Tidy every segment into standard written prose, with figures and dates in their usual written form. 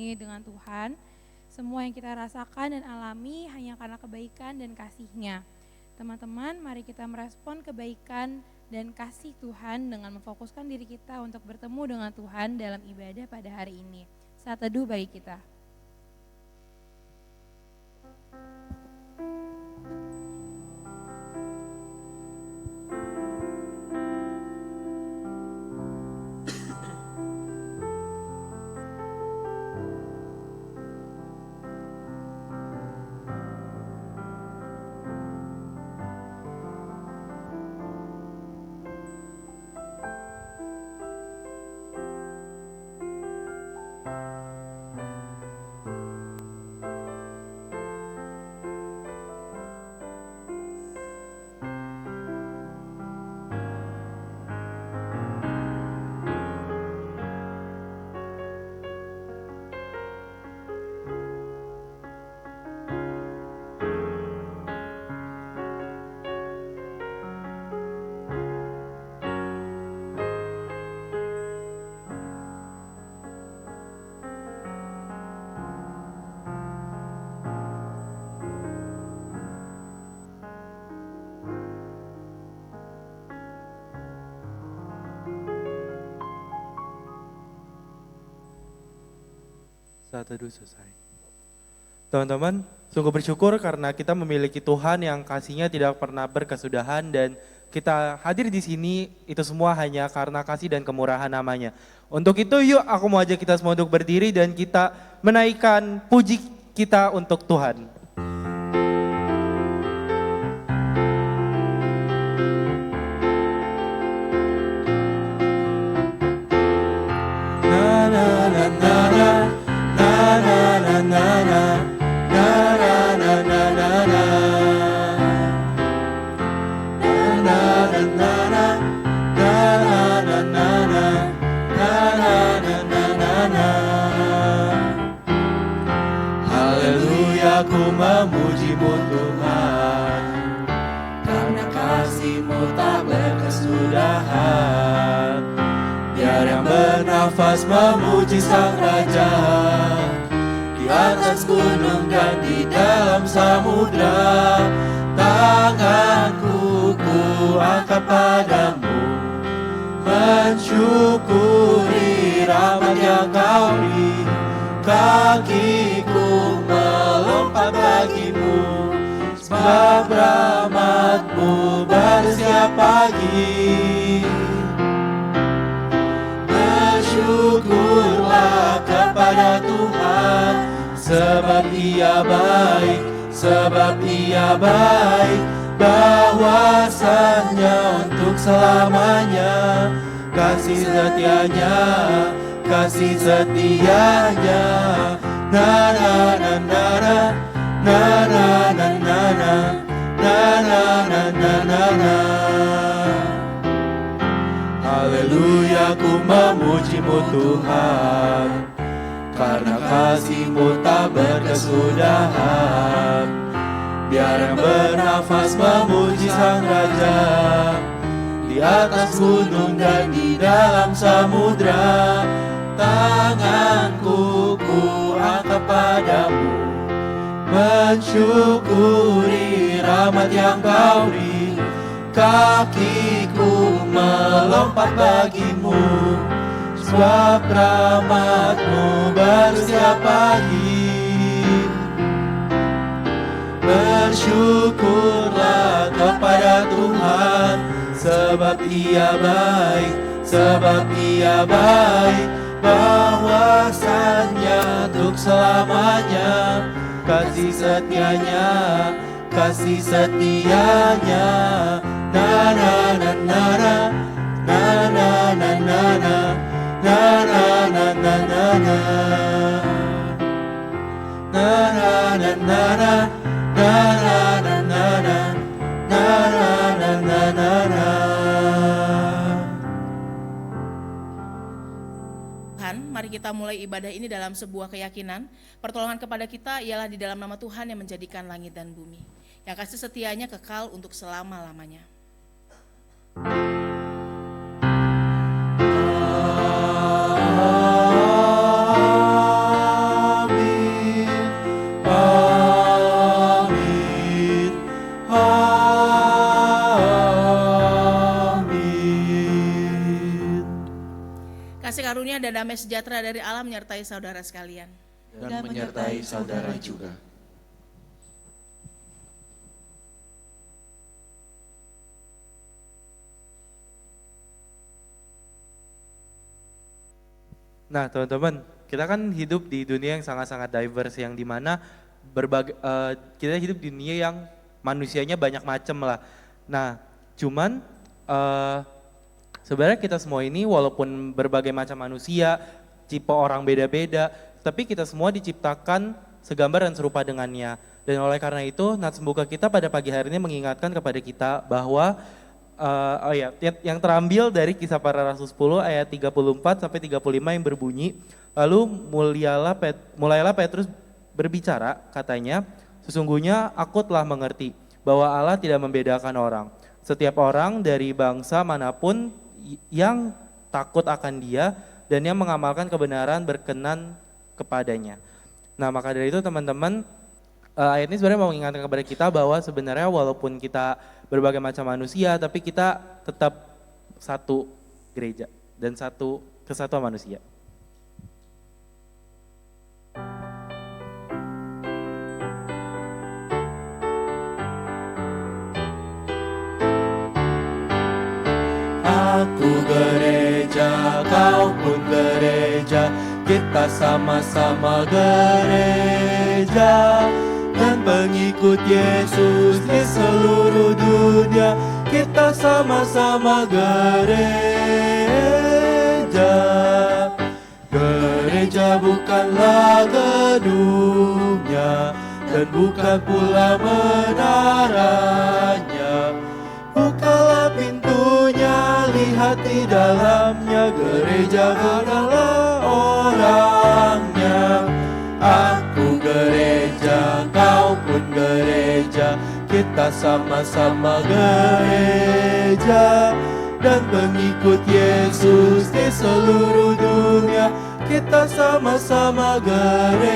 ini dengan Tuhan. Semua yang kita rasakan dan alami hanya karena kebaikan dan kasih-Nya. Teman-teman, mari kita merespon kebaikan dan kasih Tuhan dengan memfokuskan diri kita untuk bertemu dengan Tuhan dalam ibadah pada hari ini. Saat teduh bagi kita. Saat teduh selesai. Teman-teman, sungguh bersyukur karena kita memiliki Tuhan yang kasih-Nya tidak pernah berkesudahan dan kita hadir di sini itu semua hanya karena kasih dan kemurahan namanya. Untuk itu yuk aku mau ajak kita semua untuk berdiri dan kita menaikkan puji kita untuk Tuhan. Na na na na na. Na na na na na, na na na na na na, na na na na na, na na na na, na na na na na. Haleluya, ku memuji-Mu Tuhan, karena kasih-Mu tak berkesudahan. Biar yang bernafas memuji Sang Raja, di atas gunung dan di dalam samudra. Tanganku ku angkat padamu, mensyukuri rahmat yang Kau beri. Kakiku melompat bagimu, sebab rahmat-Mu baru setiap pagi. Bersyukurlah kepada Tuhan, sebab Ia baik, sebab Ia baik, bahwasanya untuk selamanya. Kasih setianya, kasih setianya. Na na na na na, na na na na na, na na na na na. Haleluya, ku memuji-Mu Tuhan, karena kasih-Mu tak berkesudahan. Biar yang bernafas memuji Sang Raja, di atas gunung dan di dalam samudra. Tanganku ku angkat padamu, mensyukuri rahmat yang Kau beri. Kakiku melompat bagimu, sebab rahmat-Mu baru setiap pagi. Bersyukurlah kepada Tuhan, sebab Ia baik, sebab Ia baik, bahwasanya untuk selamanya. Kasih setianya, kasih setianya. Na na na na na, na na na na na, na na na na na, na na na na na, na na na na na, na na na na na. Tuhan, mari kita mulai ibadah ini dalam sebuah keyakinan. Pertolongan kepada kita ialah di dalam nama Tuhan yang menjadikan langit dan bumi, yang kasih setianya kekal untuk selama-lamanya. dan damai sejahtera dari Allah menyertai saudara sekalian. Dan menyertai saudara juga. Nah, teman-teman, kita kan hidup di dunia yang sangat-sangat diverse, yang dimana kita hidup di dunia yang manusianya banyak macam lah. Nah, cuman sebenarnya kita semua ini walaupun berbagai macam manusia, tipe orang beda-beda, tapi kita semua diciptakan segambar dan serupa dengannya. Dan oleh karena itu, Nats Membuka kita pada pagi hari ini mengingatkan kepada kita bahwa yang terambil dari Kisah Para Rasul 10 ayat 34 sampai 35 yang berbunyi, lalu mulailah Petrus berbicara, katanya, sesungguhnya aku telah mengerti bahwa Allah tidak membedakan orang. Setiap orang dari bangsa manapun yang takut akan Dia dan yang mengamalkan kebenaran berkenan kepadanya. Nah, maka dari itu teman-teman, ayat ini sebenarnya mau mengingatkan kepada kita bahwa sebenarnya walaupun kita berbagai macam manusia, tapi kita tetap satu gereja dan satu kesatuan manusia. Aku gereja, kau pun gereja, kita sama-sama gereja. Dan pengikut Yesus di seluruh dunia, kita sama-sama gereja. Gereja bukanlah gedungnya, dan bukan pula menaranya. Bukalah pintunya, lihat di dalamnya, gereja adalah orangnya. Aku gereja, kau pun gereja, kita sama-sama gereja. Dan pengikut Yesus di seluruh dunia, kita sama-sama gereja.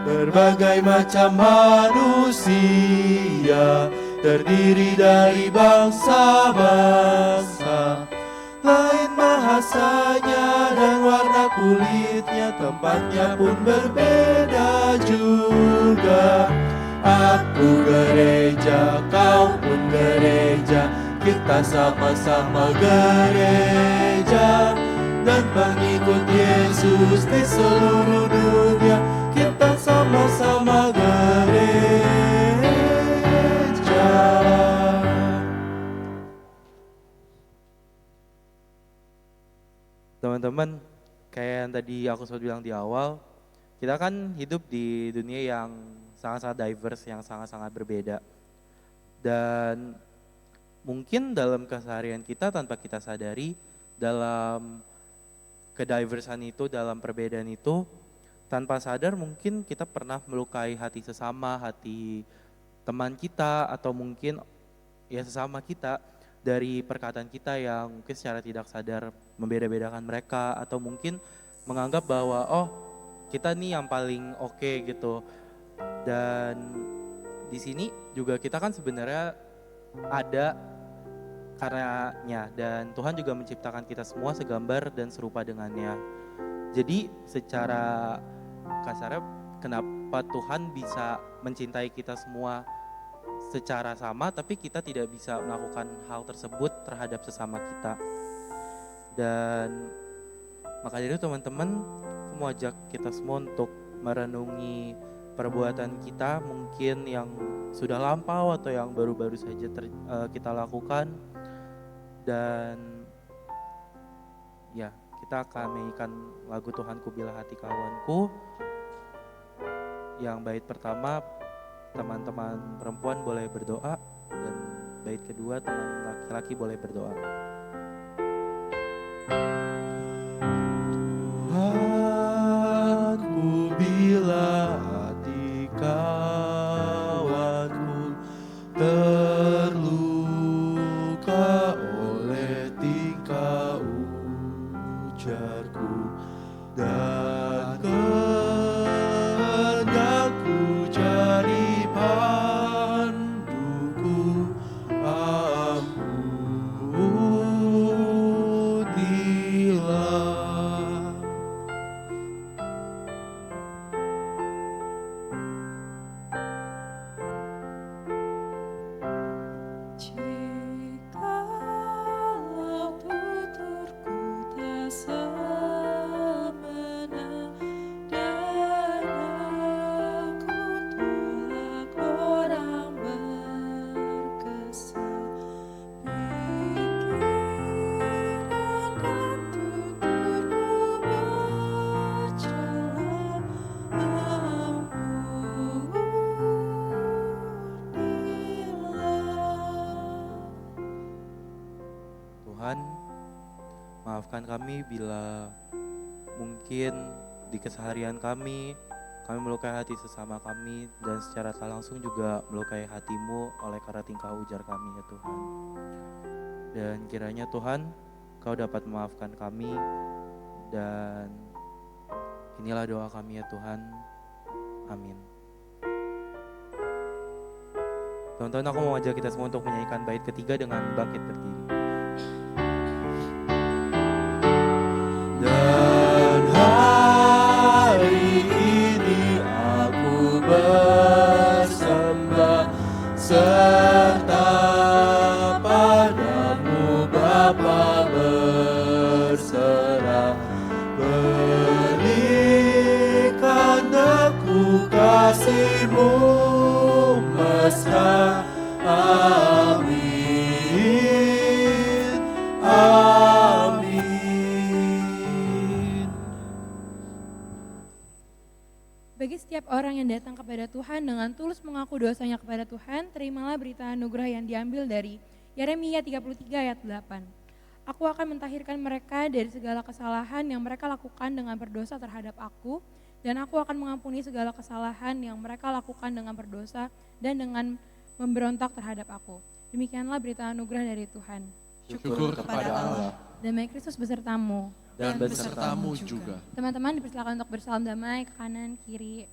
Berbagai macam manusia, terdiri dari bangsa-bangsa, lain bahasanya dan warna kulitnya, tempatnya pun berbeda juga. Aku gereja, kau pun gereja, kita sama-sama gereja. Dan pengikut Yesus di seluruh dunia, kita sama-sama gereja. Teman-teman, kayak yang tadi aku sempat bilang di awal, kita kan hidup di dunia yang sangat-sangat diverse, yang sangat-sangat berbeda. Dan mungkin dalam keseharian kita tanpa kita sadari, dalam kediversan itu, dalam perbedaan itu, tanpa sadar mungkin kita pernah melukai hati sesama, hati teman kita, atau mungkin ya sesama kita dari perkataan kita yang mungkin secara tidak sadar membeda-bedakan mereka, atau mungkin menganggap bahwa oh kita nih yang paling oke gitu. Dan di sini juga kita kan sebenarnya ada karenanya, dan Tuhan juga menciptakan kita semua segambar dan serupa dengannya. Jadi secara kasarnya kenapa Tuhan bisa mencintai kita semua secara sama, tapi kita tidak bisa melakukan hal tersebut terhadap sesama kita. Dan maka dari itu teman-teman, aku mau ajak kita semua untuk merenungi perbuatan kita mungkin yang sudah lampau atau yang baru-baru saja kita lakukan. Dan ya, kita akan menyanyikan lagu Tuhanku Bila Hati Kawanku. Yang bait pertama teman-teman perempuan boleh berdoa, dan bait kedua teman laki-laki boleh berdoa. Aku bila hati kawanku terluka oleh tingkah ujarku dan kehendakku jadi panduku, ampunilah maafkan kami bila mungkin di keseharian kami melukai hati sesama kami, dan secara tak langsung juga melukai hati-Mu oleh karena tingkah ujar kami ya Tuhan. Dan kiranya Tuhan, Kau dapat memaafkan kami, dan inilah doa kami ya Tuhan. Amin. Teman-teman, aku mau ajak kita semua untuk menyanyikan bait ketiga dengan bangkit berdiri. Dan hari ini aku bersembah serta padamu Bapa berserah. Berikan aku kasih-Mu mesra. Amin. Amin. Bagi setiap orang yang datang kepada Tuhan dengan tulus mengaku dosanya kepada Tuhan, terimalah berita anugerah yang diambil dari Yeremia 33 ayat 8. Aku akan mentahirkan mereka dari segala kesalahan yang mereka lakukan dengan berdosa terhadap aku, dan aku akan mengampuni segala kesalahan yang mereka lakukan dengan berdosa dan dengan memberontak terhadap aku. Demikianlah berita anugerah dari Tuhan. Syukur kepada Allah Damai Kristus besertamu. dan besertamu juga. Teman-teman dipersilakan untuk bersalam damai ke kanan, kiri.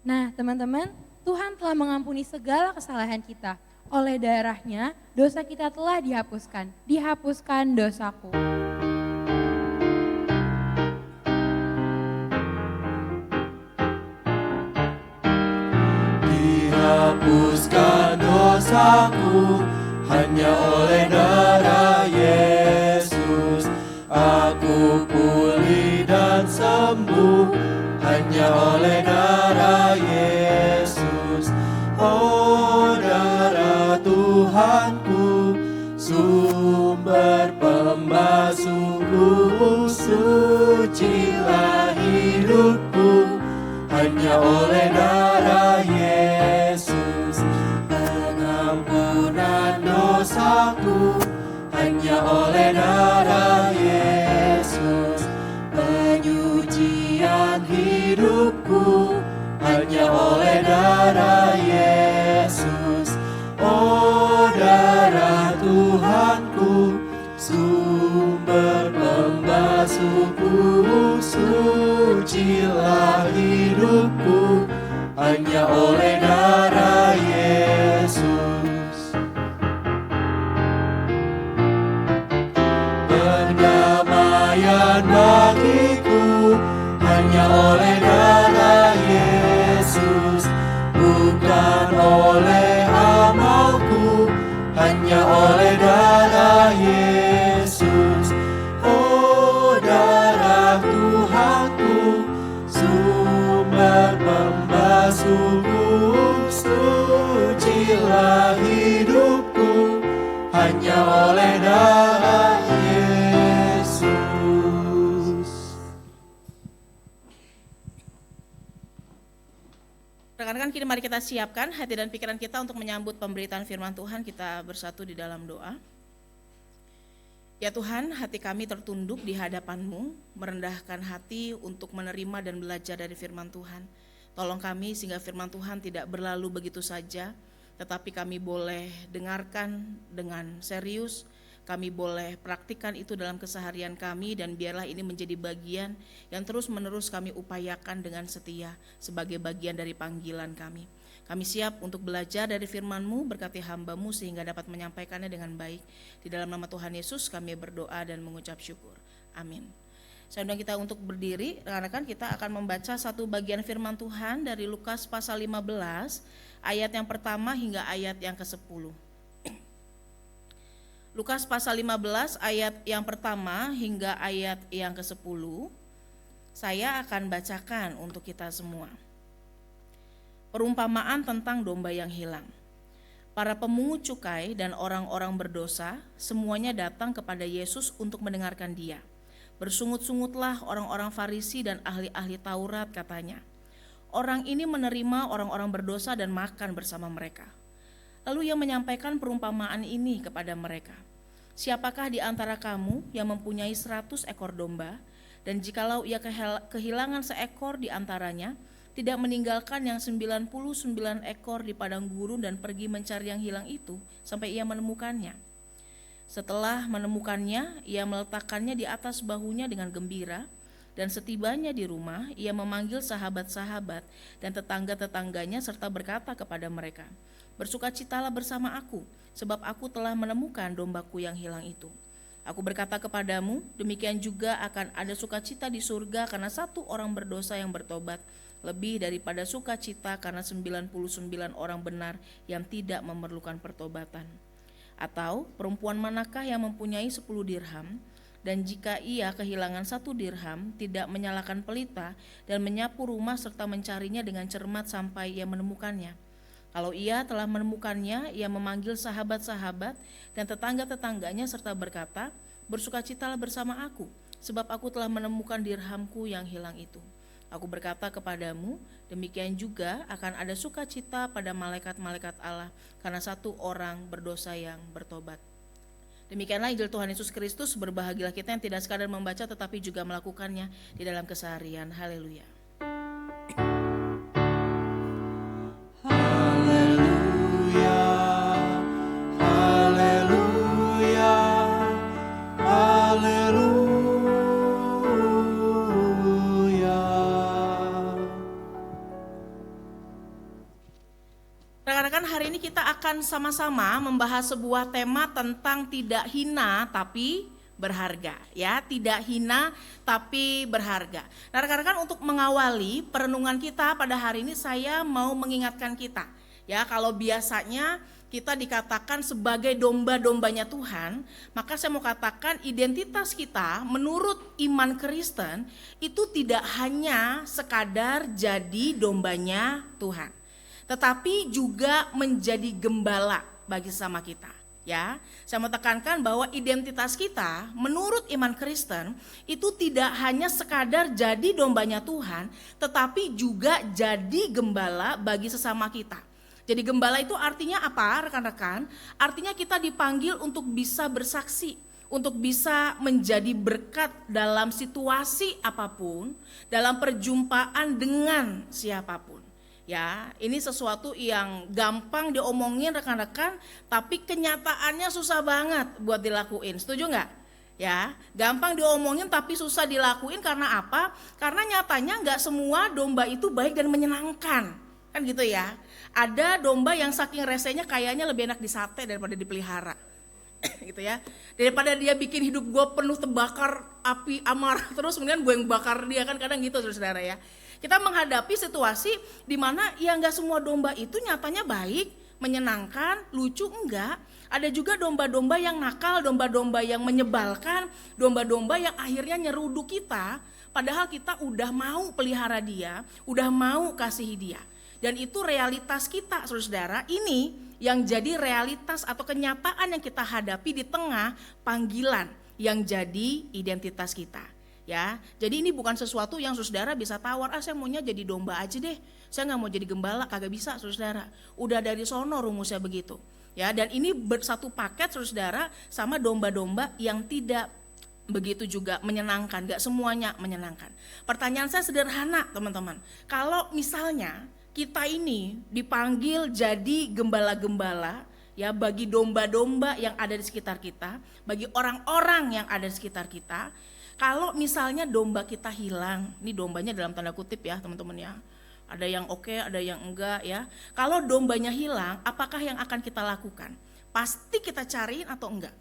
Nah, teman-teman, Tuhan telah mengampuni segala kesalahan kita. Oleh darah-Nya, dosa kita telah dihapuskan. Dihapuskan dosaku. Dihapuskan dosaku hanya oleh darah Yesus. Aku pulih dan sembuh hanya oleh darah Yesus. Oh, darah Tuhanku, sumber pembasuhku, sucilah hidupku hanya oleh darah Yesus. Pengampunan dosaku hanya oleh darah Yesus. Penyucian hidupku hanya oleh darah Yesus. Oh, darah Tuhanku, sumber pembasuhku, sucilah hidupku hanya oleh darah Yesus. Perdamaian bagiku hanya oleh darah Yesus, bukan oleh amalku, hanya oleh darah Yesus. Oh, darah Tuhanku, sumber pembasuhku, sucilah hidupku hanya oleh darah Yesus. Rekan-rekan, kini mari kita siapkan hati dan pikiran kita untuk menyambut pemberitaan firman Tuhan. Kita bersatu di dalam doa. Ya Tuhan, hati kami tertunduk di hadapan-Mu, merendahkan hati untuk menerima dan belajar dari firman Tuhan. Tolong kami sehingga firman Tuhan tidak berlalu begitu saja, tetapi kami boleh dengarkan dengan serius, kami boleh praktikkan itu dalam keseharian kami, dan biarlah ini menjadi bagian yang terus-menerus kami upayakan dengan setia sebagai bagian dari panggilan kami. Kami siap untuk belajar dari firman-Mu, berkati hamba-Mu sehingga dapat menyampaikannya dengan baik. Di dalam nama Tuhan Yesus kami berdoa dan mengucap syukur. Amin. Saya undang kita untuk berdiri, rekan-rekan, kita akan membaca satu bagian firman Tuhan dari Lukas pasal 15, ayat yang pertama hingga ayat yang ke-10. Lukas pasal 15 ayat yang pertama hingga ayat yang ke-10. Saya akan bacakan untuk kita semua. Perumpamaan tentang domba yang hilang. Para pemungut cukai dan orang-orang berdosa semuanya datang kepada Yesus untuk mendengarkan Dia. Bersungut-sungutlah orang-orang Farisi dan ahli-ahli Taurat, katanya. Orang ini menerima orang-orang berdosa dan makan bersama mereka. Lalu Ia menyampaikan perumpamaan ini kepada mereka. Siapakah di antara kamu yang mempunyai 100 ekor domba, dan jikalau ia kehilangan seekor di antaranya, tidak meninggalkan yang 99 ekor di padang gurun dan pergi mencari yang hilang itu sampai ia menemukannya. Setelah menemukannya, ia meletakkannya di atas bahunya dengan gembira, dan setibanya di rumah, ia memanggil sahabat-sahabat dan tetangga-tetangganya serta berkata kepada mereka, "Bersukacitalah bersama aku, sebab aku telah menemukan dombaku yang hilang itu. Aku berkata kepadamu, demikian juga akan ada sukacita di surga karena satu orang berdosa yang bertobat, lebih daripada sukacita karena 99 orang benar yang tidak memerlukan pertobatan. Atau perempuan manakah yang mempunyai 10 dirham, dan jika ia kehilangan 1 dirham, tidak menyalakan pelita dan menyapu rumah serta mencarinya dengan cermat sampai ia menemukannya. Kalau ia telah menemukannya, ia memanggil sahabat-sahabat dan tetangga-tetangganya serta berkata, bersukacitalah bersama aku, sebab aku telah menemukan dirhamku yang hilang itu. Aku berkata kepadamu, demikian juga akan ada sukacita pada malaikat-malaikat Allah karena satu orang berdosa yang bertobat." Demikianlah Injil Tuhan Yesus Kristus. Berbahagialah kita yang tidak sekadar membaca tetapi juga melakukannya di dalam keseharian. Haleluya. Haleluya, haleluya, haleluya. Rekan-rekan, hari ini kita akan sama-sama membahas sebuah tema tentang tidak hina tapi berharga, ya, tidak hina tapi berharga. Nah, rekan-rekan, untuk mengawali perenungan kita pada hari ini saya mau mengingatkan kita, ya, kalau biasanya kita dikatakan sebagai domba-dombanya Tuhan, maka saya mau katakan identitas kita menurut iman Kristen itu tidak hanya sekadar jadi dombanya Tuhan, tetapi juga menjadi gembala bagi sesama kita. Ya, saya mau tekankan bahwa identitas kita menurut iman Kristen itu tidak hanya sekadar jadi dombanya Tuhan, tetapi juga jadi gembala bagi sesama kita. Jadi gembala itu artinya apa, rekan-rekan? Artinya kita dipanggil untuk bisa bersaksi, untuk bisa menjadi berkat dalam situasi apapun, dalam perjumpaan dengan siapapun. Ya, ini sesuatu yang gampang diomongin rekan-rekan, tapi kenyataannya susah banget buat dilakuin. Setuju nggak? Ya, gampang diomongin tapi susah dilakuin karena apa? Karena nyatanya nggak semua domba itu baik dan menyenangkan, kan gitu ya. Ada domba yang saking resenya kayaknya lebih enak disate daripada dipelihara, gitu ya. Daripada dia bikin hidup gue penuh terbakar api amarah terus, kemudian gue yang bakar dia, kan kadang gitu saudara ya. Kita menghadapi situasi di mana ya nggak semua domba itu nyatanya baik, menyenangkan, lucu, enggak. Ada juga domba-domba yang nakal, domba-domba yang menyebalkan, domba-domba yang akhirnya nyeruduk kita, padahal kita udah mau pelihara dia, udah mau kasihi dia. Dan itu realitas kita, saudara. Ini yang jadi realitas atau kenyataan yang kita hadapi di tengah panggilan yang jadi identitas kita. Ya, jadi ini bukan sesuatu yang saudara bisa tawar, saya maunya jadi domba aja deh, saya nggak mau jadi gembala, kagak bisa saudara. Udah dari sono rumusnya begitu. Ya, dan ini bersatu paket saudara sama domba-domba yang tidak begitu juga menyenangkan, nggak semuanya menyenangkan. Pertanyaan saya sederhana teman-teman, kalau misalnya kita ini dipanggil jadi gembala-gembala, ya, bagi domba-domba yang ada di sekitar kita, bagi orang-orang yang ada di sekitar kita. Kalau misalnya domba kita hilang, ini dombanya dalam tanda kutip ya teman-teman ya. Ada yang oke, ada yang enggak ya. Kalau dombanya hilang, apakah yang akan kita lakukan? Pasti kita cariin atau enggak?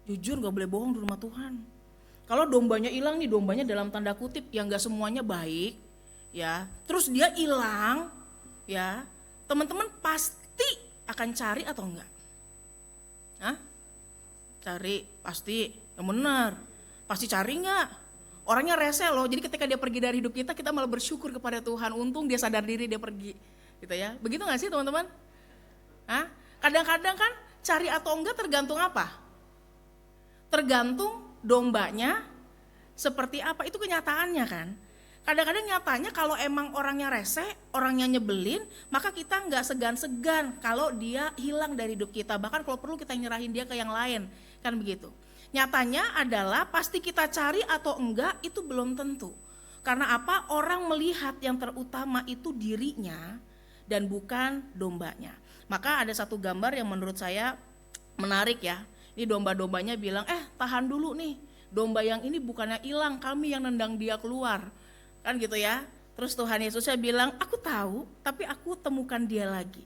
Jujur gak boleh bohong di rumah Tuhan. Kalau dombanya hilang nih, dombanya dalam tanda kutip yang gak semuanya baik ya. Terus dia hilang ya. Teman-teman pasti akan cari atau enggak? Hah? Cari, pasti. Yang benar, pasti cari nggak? Orangnya rese loh, jadi ketika dia pergi dari hidup kita malah bersyukur kepada Tuhan, untung dia sadar diri dia pergi, gitu ya. Begitu nggak sih teman-teman? Hah? Kadang-kadang kan cari atau enggak tergantung apa? Tergantung dombanya seperti apa, itu kenyataannya kan. Kadang-kadang nyatanya kalau emang orangnya rese, orangnya nyebelin, maka kita nggak segan-segan kalau dia hilang dari hidup kita. Bahkan kalau perlu kita nyerahin dia ke yang lain, kan begitu. Nyatanya adalah pasti kita cari atau enggak itu belum tentu. Karena apa? Orang melihat yang terutama itu dirinya dan bukan dombanya. Maka ada satu gambar yang menurut saya menarik ya. Ini domba-dombanya bilang, tahan dulu nih, domba yang ini bukannya hilang, kami yang nendang dia keluar. Kan gitu ya. Terus Tuhan Yesusnya bilang, aku tahu tapi aku temukan dia lagi.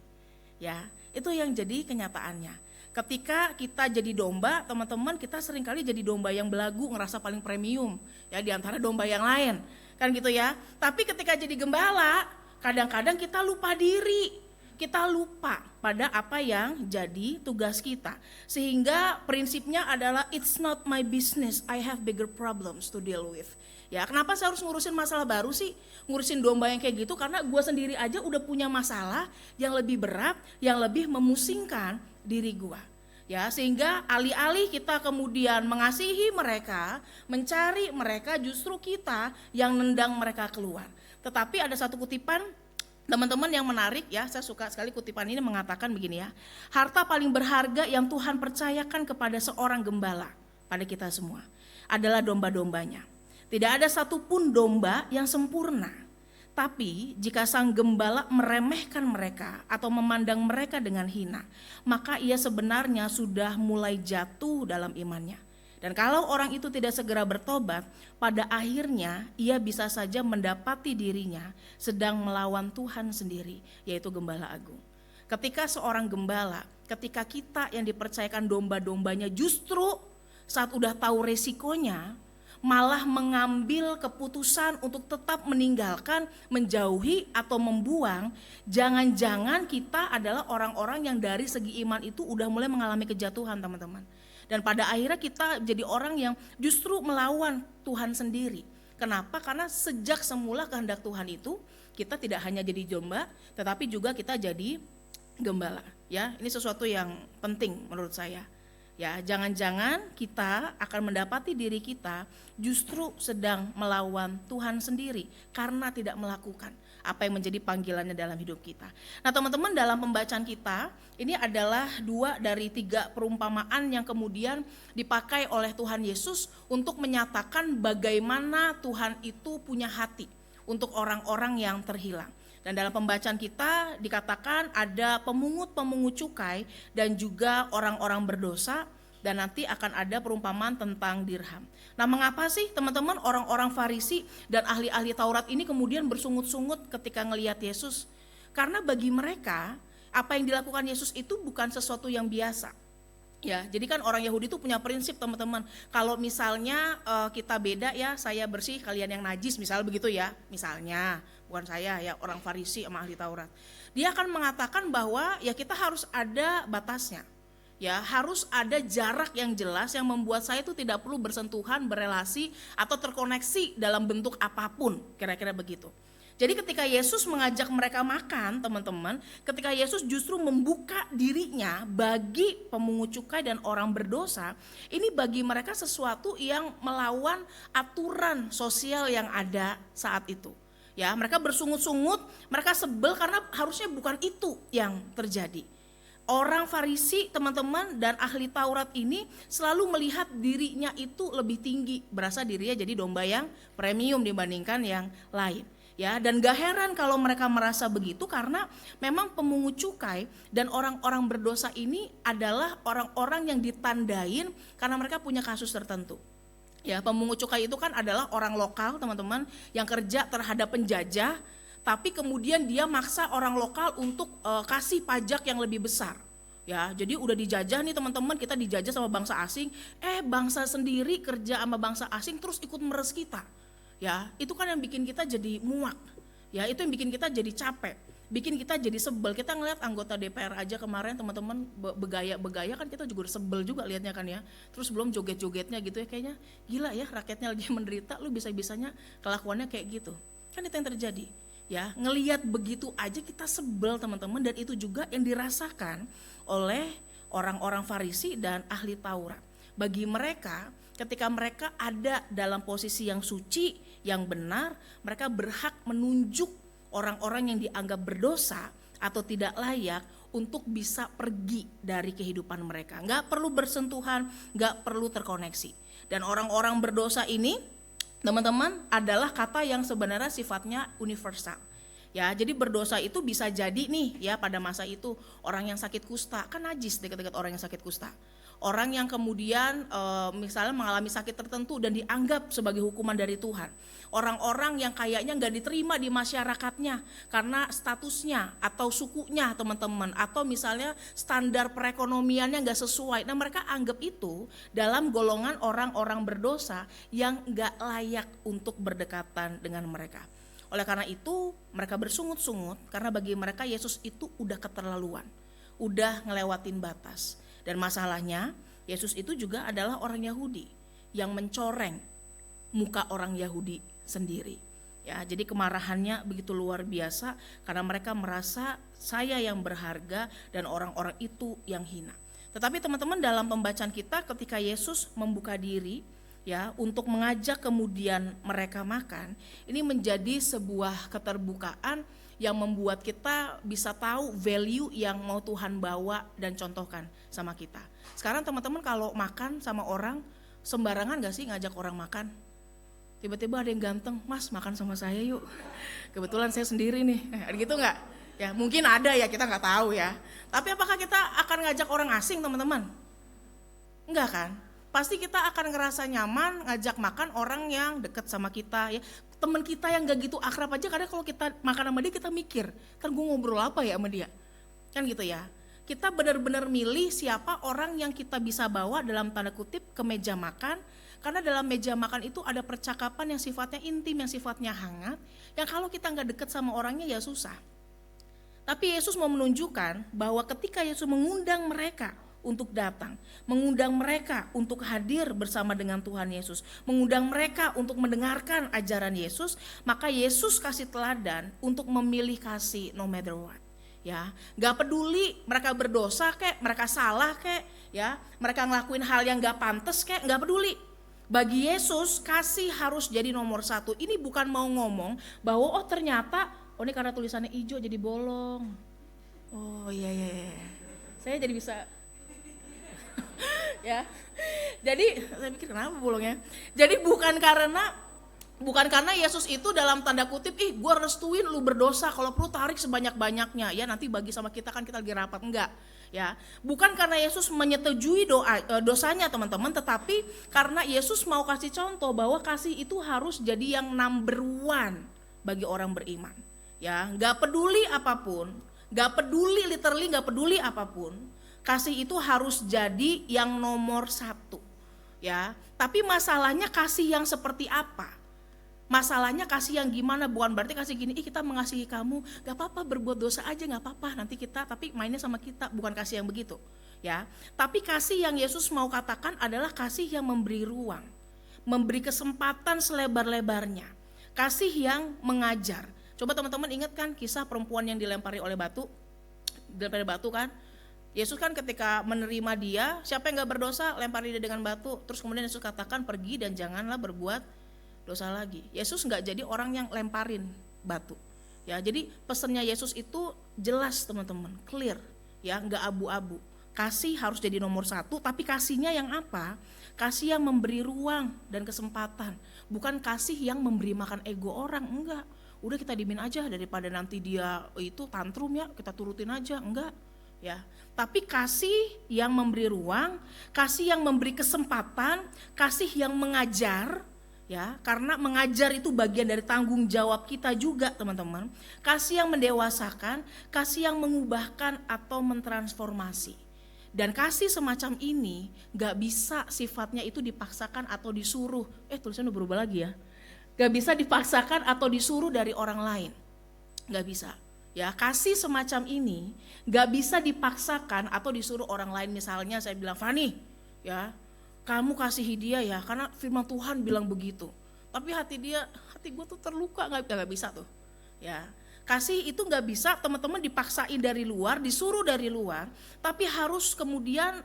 Ya, itu yang jadi kenyataannya. Ketika kita jadi domba, teman-teman, kita seringkali jadi domba yang belagu, ngerasa paling premium ya di antara domba yang lain. Kan gitu ya. Tapi ketika jadi gembala, kadang-kadang kita lupa diri. Kita lupa pada apa yang jadi tugas kita. Sehingga prinsipnya adalah it's not my business, I have bigger problems to deal with. Ya, kenapa saya harus ngurusin masalah baru sih? Ngurusin domba yang kayak gitu karena gue sendiri aja udah punya masalah yang lebih berat, yang lebih memusingkan diri gue. Ya, sehingga alih-alih kita kemudian mengasihi mereka, mencari mereka, justru kita yang nendang mereka keluar. Tetapi ada satu kutipan teman-teman yang menarik ya, saya suka sekali kutipan ini mengatakan begini ya. Harta paling berharga yang Tuhan percayakan kepada seorang gembala, pada kita semua, adalah domba-dombanya. Tidak ada satupun domba yang sempurna. Tapi jika sang gembala meremehkan mereka atau memandang mereka dengan hina, maka ia sebenarnya sudah mulai jatuh dalam imannya. Dan kalau orang itu tidak segera bertobat, pada akhirnya ia bisa saja mendapati dirinya sedang melawan Tuhan sendiri, yaitu Gembala Agung. Ketika seorang gembala, ketika kita yang dipercayakan domba-dombanya justru saat udah tahu resikonya, malah mengambil keputusan untuk tetap meninggalkan, menjauhi atau membuang, jangan-jangan kita adalah orang-orang yang dari segi iman itu udah mulai mengalami kejatuhan, teman-teman. Dan pada akhirnya kita jadi orang yang justru melawan Tuhan sendiri. Kenapa? Karena sejak semula kehendak Tuhan itu kita tidak hanya jadi domba, tetapi juga kita jadi gembala. Ya, ini sesuatu yang penting menurut saya. Ya, jangan-jangan kita akan mendapati diri kita justru sedang melawan Tuhan sendiri karena tidak melakukan apa yang menjadi panggilannya dalam hidup kita. Nah, teman-teman, dalam pembacaan kita ini adalah 2 dari 3 perumpamaan yang kemudian dipakai oleh Tuhan Yesus untuk menyatakan bagaimana Tuhan itu punya hati untuk orang-orang yang terhilang. Dan dalam pembacaan kita dikatakan ada pemungut-pemungut cukai dan juga orang-orang berdosa, dan nanti akan ada perumpamaan tentang dirham. Nah, mengapa sih teman-teman orang-orang Farisi dan ahli-ahli Taurat ini kemudian bersungut-sungut ketika ngelihat Yesus? Karena bagi mereka apa yang dilakukan Yesus itu bukan sesuatu yang biasa. Ya, jadi kan orang Yahudi itu punya prinsip, teman-teman. Kalau misalnya kita beda ya, saya bersih, kalian yang najis, misalnya begitu ya. Misalnya, bukan saya ya, orang Farisi sama ahli Taurat. Dia akan mengatakan bahwa ya kita harus ada batasnya. Ya, harus ada jarak yang jelas yang membuat saya itu tidak perlu bersentuhan, berelasi atau terkoneksi dalam bentuk apapun, kira-kira begitu. Jadi ketika Yesus mengajak mereka makan, teman-teman, ketika Yesus justru membuka dirinya bagi pemungut cukai dan orang berdosa, ini bagi mereka sesuatu yang melawan aturan sosial yang ada saat itu. Ya, mereka bersungut-sungut, mereka sebel karena harusnya bukan itu yang terjadi. Orang Farisi, teman-teman, dan ahli Taurat ini selalu melihat dirinya itu lebih tinggi, berasa dirinya jadi domba yang premium dibandingkan yang lain. Ya, dan gak heran kalau mereka merasa begitu karena memang pemungut cukai dan orang-orang berdosa ini adalah orang-orang yang ditandain karena mereka punya kasus tertentu. Ya, pemungut cukai itu kan adalah orang lokal, teman-teman, yang kerja terhadap penjajah, tapi kemudian dia maksa orang lokal untuk kasih pajak yang lebih besar. Ya, jadi udah dijajah nih teman-teman, kita dijajah sama bangsa asing, bangsa sendiri kerja sama bangsa asing terus ikut meres kita. Ya, itu kan yang bikin kita jadi muak. Ya, itu yang bikin kita jadi capek, bikin kita jadi sebel. Kita ngeliat anggota DPR aja kemarin, teman-teman, begaya kan kita juga sebel juga liatnya kan ya. Terus belum joget-jogetnya gitu ya, kayaknya gila ya, rakyatnya lagi menderita, lu bisa-bisanya kelakuannya kayak gitu. Kan itu yang terjadi. Ya, ngelihat begitu aja kita sebel teman-teman, dan itu juga yang dirasakan oleh orang-orang Farisi dan ahli Taurat. Bagi mereka, ketika mereka ada dalam posisi yang suci, yang benar, mereka berhak menunjuk orang-orang yang dianggap berdosa atau tidak layak untuk bisa pergi dari kehidupan mereka. Nggak perlu bersentuhan, nggak perlu terkoneksi. Dan orang-orang berdosa ini, teman-teman, adalah kata yang sebenarnya sifatnya universal. Ya, jadi berdosa itu bisa jadi nih ya, pada masa itu orang yang sakit kusta, kan najis dekat-dekat orang yang sakit kusta. Orang yang kemudian misalnya mengalami sakit tertentu dan dianggap sebagai hukuman dari Tuhan. Orang-orang yang kayaknya nggak diterima di masyarakatnya karena statusnya atau sukunya teman-teman, atau misalnya standar perekonomiannya nggak sesuai. Nah, mereka anggap itu dalam golongan orang-orang berdosa yang nggak layak untuk berdekatan dengan mereka. Oleh karena itu mereka bersungut-sungut karena bagi mereka Yesus itu udah keterlaluan, udah ngelewatin batas. Dan masalahnya Yesus itu juga adalah orang Yahudi yang mencoreng muka orang Yahudi sendiri. Ya, jadi kemarahannya begitu luar biasa karena mereka merasa saya yang berharga dan orang-orang itu yang hina. Tetapi teman-teman, dalam pembacaan kita ketika Yesus membuka diri ya untuk mengajak kemudian mereka makan, ini menjadi sebuah keterbukaan yang membuat kita bisa tahu value yang mau Tuhan bawa dan contohkan sama kita. Sekarang teman-teman kalau makan sama orang, sembarangan gak sih ngajak orang makan? Tiba-tiba ada yang ganteng, Mas makan sama saya yuk. Kebetulan saya sendiri nih, gitu gak? Ya mungkin ada ya, kita gak tahu ya. Tapi apakah kita akan ngajak orang asing teman-teman? Enggak kan? Pasti kita akan ngerasa nyaman ngajak makan orang yang dekat sama kita ya. Teman kita yang gak gitu akrab aja, kadang kalau kita makan sama dia kita mikir, kan gue ngobrol apa ya sama dia, kan gitu ya. Kita benar-benar milih siapa orang yang kita bisa bawa dalam tanda kutip ke meja makan, karena dalam meja makan itu ada percakapan yang sifatnya intim, yang sifatnya hangat, yang kalau kita gak deket sama orangnya ya susah. Tapi Yesus mau menunjukkan bahwa ketika Yesus mengundang mereka untuk datang, mengundang mereka untuk hadir bersama dengan Tuhan Yesus, mengundang mereka untuk mendengarkan ajaran Yesus, maka Yesus kasih teladan untuk memilih kasih no matter what. Ya, nggak peduli mereka berdosa kek, mereka salah kek, ya, mereka ngelakuin hal yang nggak pantas kek, nggak peduli. Bagi Yesus kasih harus jadi nomor satu. Ini bukan mau ngomong bahwa ternyata ini karena tulisannya hijau jadi bolong. Oh iya. Saya jadi bisa ya. Jadi saya pikir kenapa bolongnya? Jadi bukan karena Yesus itu dalam tanda kutip, gue restuin lu berdosa, kalau perlu tarik sebanyak-banyaknya ya, nanti bagi sama kita kan kita lagi rapat, enggak ya. Bukan karena Yesus menyetujui dosanya teman-teman, tetapi karena Yesus mau kasih contoh bahwa kasih itu harus jadi yang number one bagi orang beriman ya. Enggak peduli apapun, enggak peduli literally, enggak peduli apapun, kasih itu harus jadi yang nomor satu ya. Tapi masalahnya kasih yang seperti apa? Masalahnya kasih yang gimana? Bukan berarti kasih gini, kita mengasihi kamu, gak apa-apa berbuat dosa aja gak apa-apa, nanti kita tapi mainnya sama kita, bukan kasih yang begitu ya. Tapi kasih yang Yesus mau katakan adalah kasih yang memberi ruang, memberi kesempatan selebar-lebarnya, kasih yang mengajar. Coba teman-teman ingat kan kisah perempuan yang dilempari batu kan? Yesus kan ketika menerima dia, siapa yang gak berdosa lempari dia dengan batu, terus kemudian Yesus katakan pergi dan janganlah berbuat dosa lagi. Yesus nggak jadi orang yang lemparin batu ya. Jadi pesannya Yesus itu jelas teman-teman, clear ya, nggak abu-abu. Kasih harus jadi nomor satu, tapi kasihnya yang apa? Kasih yang memberi ruang dan kesempatan, bukan kasih yang memberi makan ego orang. Enggak, udah kita diemin aja daripada nanti dia itu tantrum ya, kita turutin aja. Enggak ya. Tapi kasih yang memberi ruang, kasih yang memberi kesempatan, kasih yang mengajar ya, karena mengajar itu bagian dari tanggung jawab kita juga teman-teman. Kasih yang mendewasakan, kasih yang mengubahkan atau mentransformasi. Dan kasih semacam ini gak bisa sifatnya itu dipaksakan atau disuruh. Tulisannya udah berubah lagi ya. Gak bisa dipaksakan atau disuruh dari orang lain, gak bisa ya. Kasih semacam ini gak bisa dipaksakan atau disuruh orang lain. Misalnya saya bilang, Fani ya, kamu kasihi dia ya karena firman Tuhan bilang begitu, tapi hati gue tuh terluka, nggak bisa tuh Ya, kasih itu nggak bisa teman-teman dipaksain dari luar, disuruh dari luar, tapi harus kemudian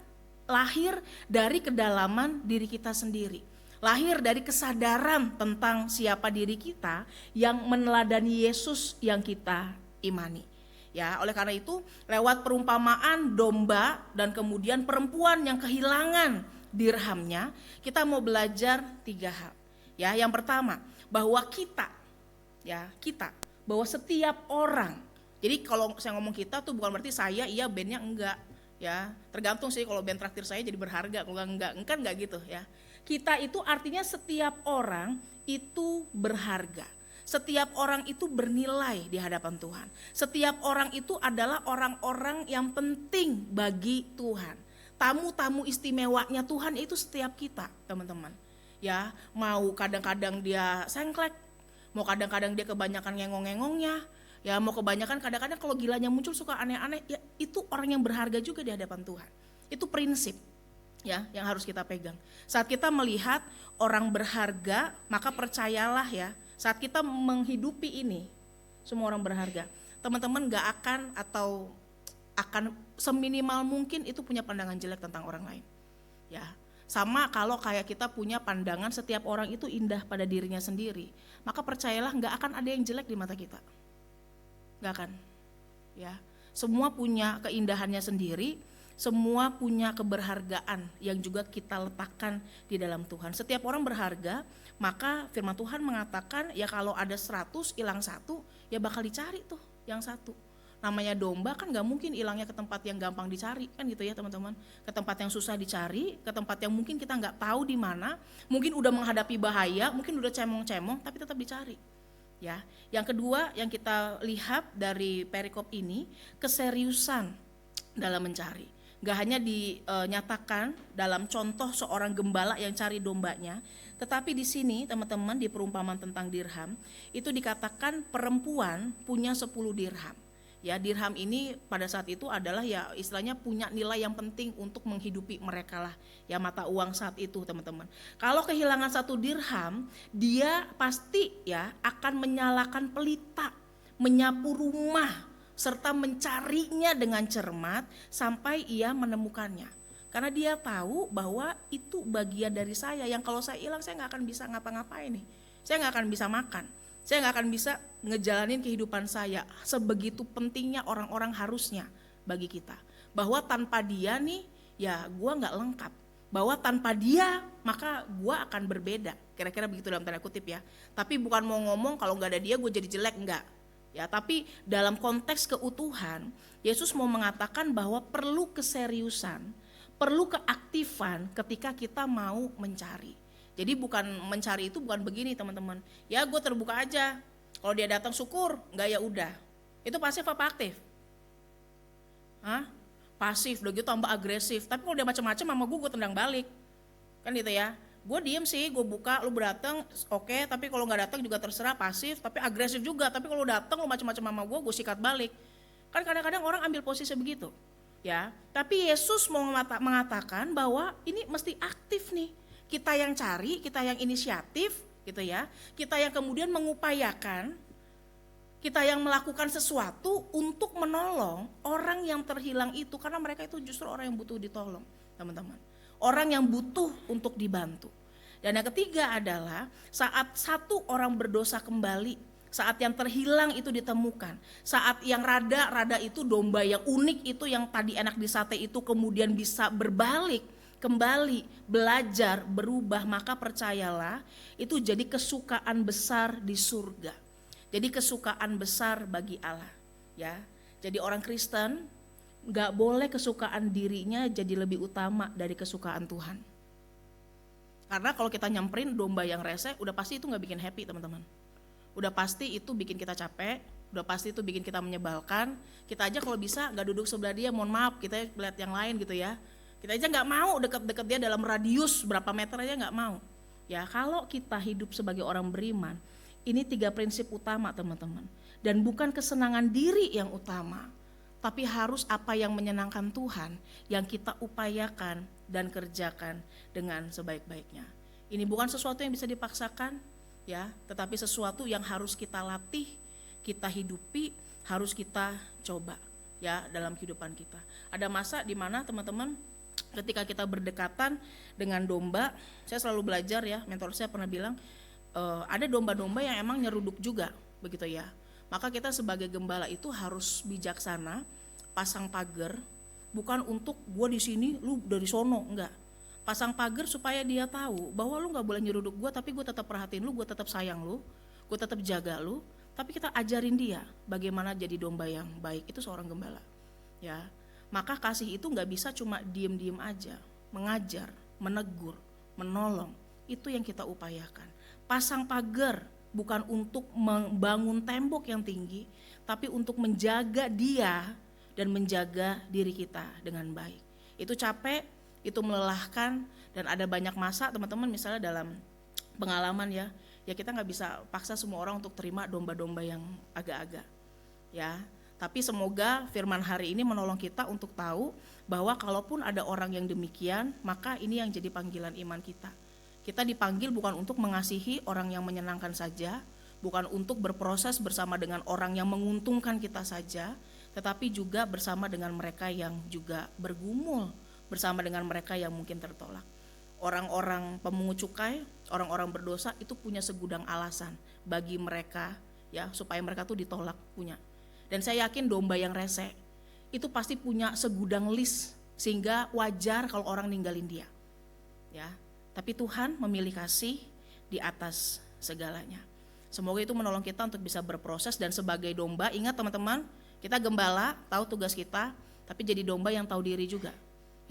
lahir dari kedalaman diri kita sendiri. Lahir dari kesadaran tentang siapa diri kita yang meneladani Yesus yang kita imani. Ya, oleh karena itu lewat perumpamaan domba dan kemudian perempuan yang kehilangan dirhamnya, kita mau belajar 3 hal. Ya, yang pertama, bahwa kita bahwa setiap orang. Jadi kalau saya ngomong kita tuh bukan berarti saya, iya, bandnya enggak. Ya, tergantung sih, kalau band traktir saya jadi berharga, kalau enggak kan enggak gitu ya. Kita itu artinya setiap orang itu berharga. Setiap orang itu bernilai di hadapan Tuhan. Setiap orang itu adalah orang-orang yang penting bagi Tuhan. Tamu-tamu istimewanya Tuhan itu setiap kita, teman-teman. Ya, mau kadang-kadang dia sengklek, mau kadang-kadang dia kebanyakan ngengong-ngengongnya, ya mau kebanyakan kadang-kadang kalau gilanya muncul suka aneh-aneh, ya itu orang yang berharga juga di hadapan Tuhan. Itu prinsip ya yang harus kita pegang. Saat kita melihat orang berharga, maka percayalah ya, saat kita menghidupi ini, semua orang berharga. Teman-teman gak akan seminimal mungkin itu punya pandangan jelek tentang orang lain. Ya, sama kalau kayak kita punya pandangan setiap orang itu indah pada dirinya sendiri, maka percayalah gak akan ada yang jelek di mata kita. Gak akan. Ya, semua punya keindahannya sendiri. Semua punya keberhargaan yang juga kita letakkan di dalam Tuhan. Setiap orang berharga, maka firman Tuhan mengatakan ya kalau ada 100 hilang 1, ya bakal dicari tuh yang 1. Namanya domba kan gak mungkin hilangnya ke tempat yang gampang dicari, kan gitu ya teman-teman. Ke tempat yang susah dicari, ke tempat yang mungkin kita gak tahu di mana, mungkin udah menghadapi bahaya, mungkin udah cemong-cemong, tapi tetap dicari. Ya, yang kedua yang kita lihat dari perikop ini, keseriusan dalam mencari. Gak hanya dinyatakan dalam contoh seorang gembala yang cari dombanya, tetapi di sini teman-teman di perumpamaan tentang dirham itu dikatakan perempuan punya 10 dirham. Ya, dirham ini pada saat itu adalah ya istilahnya punya nilai yang penting untuk menghidupi mereka lah, ya mata uang saat itu teman-teman. Kalau kehilangan 1 dirham, dia pasti ya akan menyalakan pelita, menyapu rumah, serta mencarinya dengan cermat sampai ia menemukannya. Karena dia tahu bahwa itu bagian dari saya yang kalau saya hilang saya gak akan bisa ngapa-ngapain nih. Saya gak akan bisa makan, saya gak akan bisa ngejalanin kehidupan saya. Sebegitu pentingnya orang-orang harusnya bagi kita. Bahwa tanpa dia nih ya gue gak lengkap. Bahwa tanpa dia maka gue akan berbeda. Kira-kira begitu dalam tanda kutip ya. Tapi bukan mau ngomong kalau gak ada dia gue jadi jelek, enggak. Ya, tapi dalam konteks keutuhan, Yesus mau mengatakan bahwa perlu keseriusan, perlu keaktifan ketika kita mau mencari. Jadi bukan mencari itu bukan begini teman-teman. Ya gue terbuka aja, kalau dia datang syukur, enggak ya udah. Itu pasif apa aktif? Hah? Pasif, udah gitu tambah agresif. Tapi kalau dia macam-macam sama gue tendang balik. Kan gitu ya. Gue diem sih, gue buka, lu datang, oke, tapi kalau nggak datang juga terserah, pasif, tapi agresif juga. Tapi kalau datang lu macam-macam sama gue sikat balik. Kan kadang-kadang orang ambil posisi begitu, ya. Tapi Yesus mau mengatakan bahwa ini mesti aktif nih. Kita yang cari, kita yang inisiatif, gitu ya. Kita yang kemudian mengupayakan, kita yang melakukan sesuatu untuk menolong orang yang terhilang itu, karena mereka itu justru orang yang butuh ditolong, teman-teman. Orang yang butuh untuk dibantu. Dan yang ketiga adalah saat satu orang berdosa kembali, saat yang terhilang itu ditemukan, saat yang rada itu domba yang unik itu yang tadi enak di sate itu kemudian bisa berbalik, kembali, belajar, berubah, maka percayalah itu jadi kesukaan besar di surga. Jadi kesukaan besar bagi Allah. Ya, jadi orang Kristen gak boleh kesukaan dirinya jadi lebih utama dari kesukaan Tuhan. Karena kalau kita nyamperin domba yang rese, udah pasti itu gak bikin happy teman-teman. Udah pasti itu bikin kita capek, udah pasti itu bikin kita menyebalkan. Kita aja kalau bisa gak duduk sebelah dia, mohon maaf, kita lihat yang lain gitu ya. Kita aja gak mau deket-deket dia dalam radius berapa meter aja gak mau. Ya, kalau kita hidup sebagai orang beriman, ini 3 prinsip utama teman-teman. Dan bukan kesenangan diri yang utama, tapi harus apa yang menyenangkan Tuhan yang kita upayakan dan kerjakan dengan sebaik-baiknya. Ini bukan sesuatu yang bisa dipaksakan, ya, tetapi sesuatu yang harus kita latih, kita hidupi, harus kita coba ya dalam kehidupan kita. Ada masa di mana teman-teman ketika kita berdekatan dengan domba, saya selalu belajar ya, mentor saya pernah bilang ada domba-domba yang emang nyeruduk juga begitu ya. Maka kita sebagai gembala itu harus bijaksana, pasang pagar, bukan untuk gue di sini, lu dari sono, enggak. Pasang pagar supaya dia tahu bahwa lu nggak boleh nyeruduk gue, tapi gue tetap perhatiin lu, gue tetap sayang lu, gue tetap jaga lu. Tapi kita ajarin dia bagaimana jadi domba yang baik, itu seorang gembala. Ya, maka kasih itu nggak bisa cuma diem-diem aja, mengajar, menegur, menolong, itu yang kita upayakan. Pasang pagar bukan untuk membangun tembok yang tinggi, tapi untuk menjaga dia dan menjaga diri kita dengan baik. Itu capek, itu melelahkan, dan ada banyak masa teman-teman misalnya dalam pengalaman ya kita nggak bisa paksa semua orang untuk terima domba-domba yang agak-agak ya. Tapi semoga firman hari ini menolong kita untuk tahu bahwa kalaupun ada orang yang demikian, maka ini yang jadi panggilan iman kita. Kita dipanggil bukan untuk mengasihi orang yang menyenangkan saja, bukan untuk berproses bersama dengan orang yang menguntungkan kita saja, tetapi juga bersama dengan mereka yang juga bergumul, bersama dengan mereka yang mungkin tertolak. Orang-orang pemungut cukai, orang-orang berdosa itu punya segudang alasan bagi mereka ya supaya mereka tuh ditolak punya. Dan saya yakin domba yang rese itu pasti punya segudang list sehingga wajar kalau orang ninggalin dia. Ya, tapi Tuhan memilih kasih di atas segalanya. Semoga itu menolong kita untuk bisa berproses dan sebagai domba, ingat teman-teman, kita gembala, tahu tugas kita, tapi jadi domba yang tahu diri juga.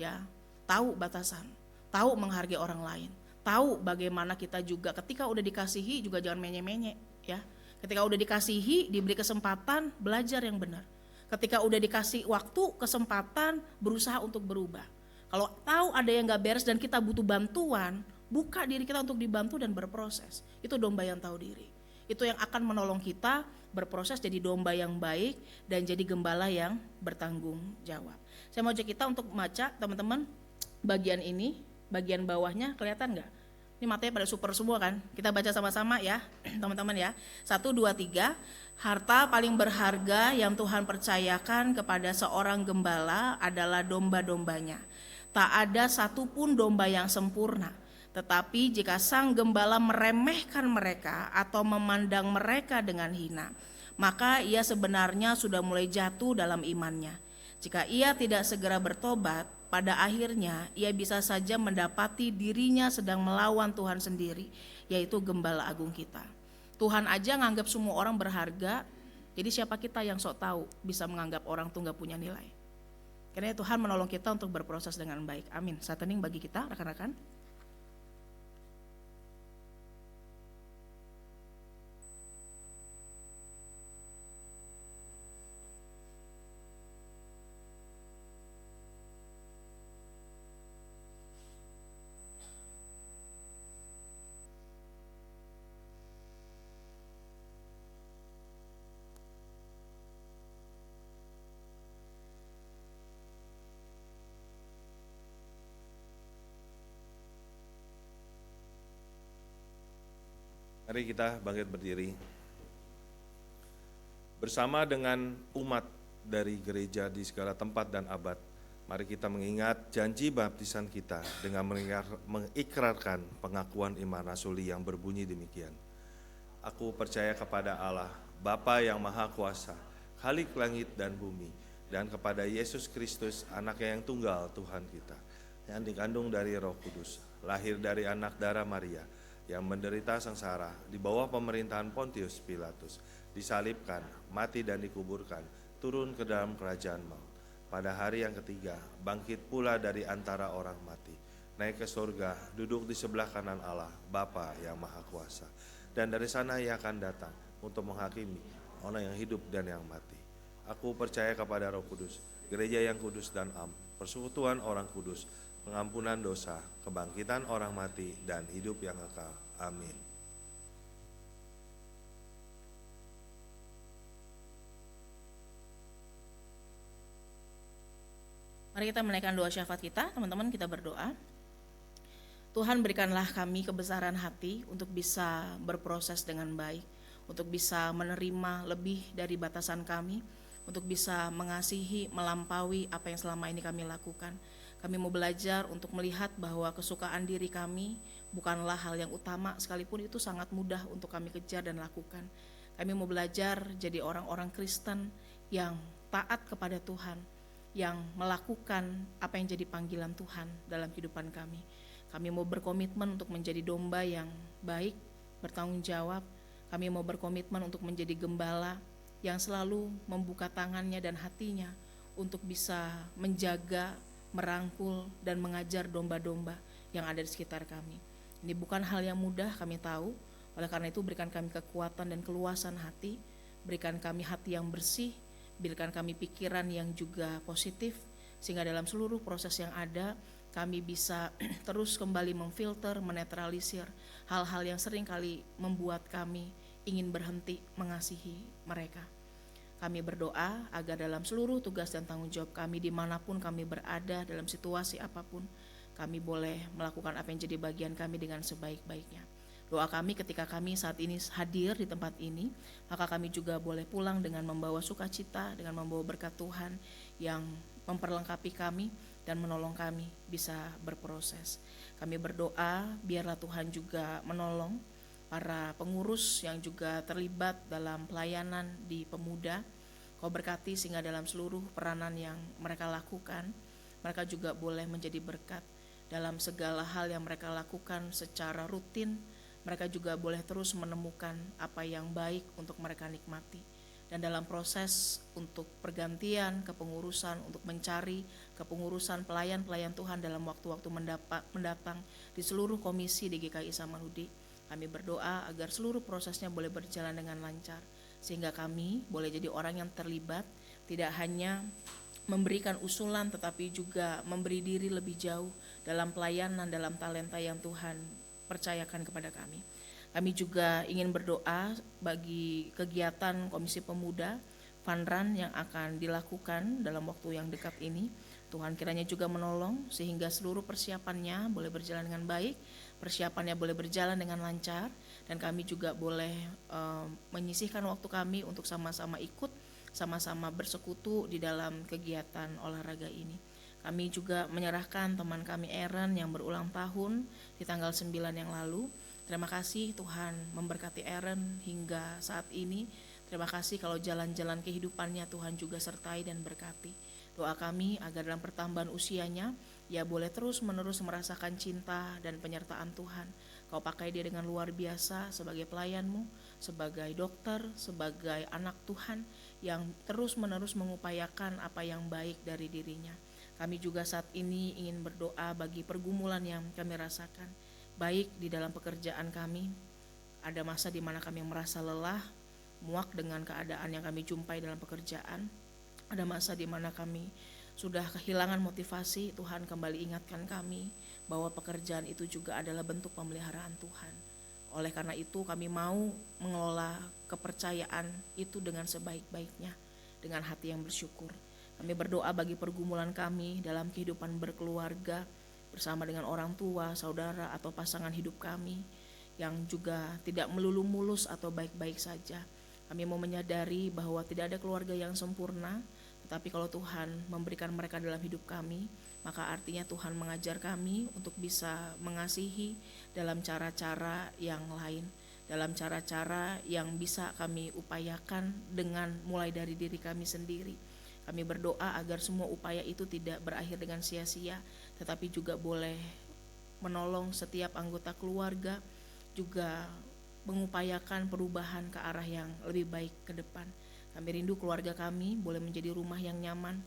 Ya, tahu batasan, tahu menghargai orang lain, tahu bagaimana kita juga ketika udah dikasihi juga jangan menye-menye ya. Ketika udah dikasihi, diberi kesempatan, belajar yang benar. Ketika udah dikasih waktu, kesempatan, berusaha untuk berubah. Kalau tahu ada yang gak beres dan kita butuh bantuan, buka diri kita untuk dibantu dan berproses. Itu domba yang tahu diri. Itu yang akan menolong kita berproses jadi domba yang baik dan jadi gembala yang bertanggung jawab. Saya mau ajak kita untuk baca teman-teman bagian ini, bagian bawahnya kelihatan gak? Ini matanya pada super semua kan? Kita baca sama-sama ya teman-teman ya. 1, 2, 3. Harta paling berharga yang Tuhan percayakan kepada seorang gembala adalah domba-dombanya. Tak ada satupun domba yang sempurna. Tetapi jika sang gembala meremehkan mereka atau memandang mereka dengan hina, maka ia sebenarnya sudah mulai jatuh dalam imannya. Jika ia tidak segera bertobat, pada akhirnya ia bisa saja mendapati dirinya sedang melawan Tuhan sendiri, yaitu gembala agung kita. Tuhan aja nganggap semua orang berharga, jadi siapa kita yang sok tahu bisa menganggap orang tuh gak punya nilai. Karena Tuhan menolong kita untuk berproses dengan baik. Amin. Saat hening bagi kita rekan-rekan. Mari kita bangkit berdiri. Bersama dengan umat dari gereja di segala tempat dan abad, mari kita mengingat janji baptisan kita dengan mengikrarkan pengakuan iman rasuli yang berbunyi demikian. Aku percaya kepada Allah, Bapa yang Maha Kuasa, Khalik langit dan bumi, dan kepada Yesus Kristus, Anaknya yang tunggal Tuhan kita, yang dikandung dari Roh Kudus, lahir dari anak darah Maria, yang menderita sengsara di bawah pemerintahan Pontius Pilatus, disalibkan, mati dan dikuburkan, turun ke dalam kerajaan maut. Pada hari yang ketiga, bangkit pula dari antara orang mati, naik ke surga, duduk di sebelah kanan Allah, Bapa yang Maha Kuasa. Dan dari sana ia akan datang untuk menghakimi orang yang hidup dan yang mati. Aku percaya kepada Roh Kudus, gereja yang kudus dan am, persekutuan orang kudus, pengampunan dosa, kebangkitan orang mati, dan hidup yang kekal. Amin. Mari kita menaikkan doa syafaat kita, teman-teman kita berdoa. Tuhan berikanlah kami kebesaran hati untuk bisa berproses dengan baik, untuk bisa menerima lebih dari batasan kami, untuk bisa mengasihi, melampaui apa yang selama ini kami lakukan. Kami mau belajar untuk melihat bahwa kesukaan diri kami bukanlah hal yang utama, sekalipun itu sangat mudah untuk kami kejar dan lakukan. Kami mau belajar jadi orang-orang Kristen yang taat kepada Tuhan, yang melakukan apa yang jadi panggilan Tuhan dalam kehidupan kami. Kami mau berkomitmen untuk menjadi domba yang baik, bertanggung jawab. Kami mau berkomitmen untuk menjadi gembala yang selalu membuka tangannya dan hatinya untuk bisa menjaga, merangkul, dan mengajar domba-domba yang ada di sekitar kami. Ini bukan hal yang mudah, kami tahu. Oleh karena itu berikan kami kekuatan dan keluasan hati, berikan kami hati yang bersih, berikan kami pikiran yang juga positif, sehingga dalam seluruh proses yang ada kami bisa terus kembali memfilter, menetralisir hal-hal yang sering kali membuat kami ingin berhenti mengasihi mereka. Kami berdoa agar dalam seluruh tugas dan tanggung jawab kami dimanapun kami berada, dalam situasi apapun, kami boleh melakukan apa yang jadi bagian kami dengan sebaik-baiknya. Doa kami ketika kami saat ini hadir di tempat ini, maka kami juga boleh pulang dengan membawa sukacita, dengan membawa berkat Tuhan yang memperlengkapi kami dan menolong kami bisa berproses. Kami berdoa biarlah Tuhan juga menolong para pengurus yang juga terlibat dalam pelayanan di pemuda. Kau berkati sehingga dalam seluruh peranan yang mereka lakukan, mereka juga boleh menjadi berkat dalam segala hal yang mereka lakukan secara rutin. Mereka juga boleh terus menemukan apa yang baik untuk mereka nikmati. Dan dalam proses untuk pergantian kepengurusan, untuk mencari kepengurusan pelayan-pelayan Tuhan dalam waktu-waktu mendatang di seluruh komisi di GKI Samanhudi, kami berdoa agar seluruh prosesnya boleh berjalan dengan lancar, sehingga kami boleh jadi orang yang terlibat, tidak hanya memberikan usulan tetapi juga memberi diri lebih jauh dalam pelayanan, dalam talenta yang Tuhan percayakan kepada kami. Kami juga ingin berdoa bagi kegiatan Komisi Pemuda Fun Run yang akan dilakukan dalam waktu yang dekat ini. Tuhan kiranya juga menolong sehingga seluruh persiapannya boleh berjalan dengan baik, persiapannya boleh berjalan dengan lancar, dan kami juga boleh menyisihkan waktu kami untuk sama-sama ikut, sama-sama bersekutu di dalam kegiatan olahraga ini. Kami juga menyerahkan teman kami Aaron yang berulang tahun di tanggal 9 yang lalu. Terima kasih Tuhan memberkati Aaron hingga saat ini. Terima kasih kalau jalan-jalan kehidupannya Tuhan juga sertai dan berkati. Doa kami agar dalam pertambahan usianya, ia boleh terus-menerus merasakan cinta dan penyertaan Tuhan. Kau pakai dia dengan luar biasa sebagai pelayanmu, sebagai dokter, sebagai anak Tuhan yang terus-menerus mengupayakan apa yang baik dari dirinya. Kami juga saat ini ingin berdoa bagi pergumulan yang kami rasakan, baik di dalam pekerjaan kami. Ada masa di mana kami merasa lelah, muak dengan keadaan yang kami jumpai dalam pekerjaan. Ada masa di mana kami sudah kehilangan motivasi. Tuhan kembali ingatkan kami bahwa pekerjaan itu juga adalah bentuk pemeliharaan Tuhan. Oleh karena itu kami mau mengelola kepercayaan itu dengan sebaik-baiknya, dengan hati yang bersyukur. Kami berdoa bagi pergumulan kami dalam kehidupan berkeluarga bersama dengan orang tua, saudara, atau pasangan hidup kami yang juga tidak melulu mulus atau baik-baik saja. Kami mau menyadari bahwa tidak ada keluarga yang sempurna, tetapi kalau Tuhan memberikan mereka dalam hidup kami, maka artinya Tuhan mengajar kami untuk bisa mengasihi dalam cara-cara yang lain, dalam cara-cara yang bisa kami upayakan dengan mulai dari diri kami sendiri. Kami berdoa agar semua upaya itu tidak berakhir dengan sia-sia, tetapi juga boleh menolong setiap anggota keluarga, juga mengupayakan perubahan ke arah yang lebih baik ke depan. Kami rindu keluarga kami boleh menjadi rumah yang nyaman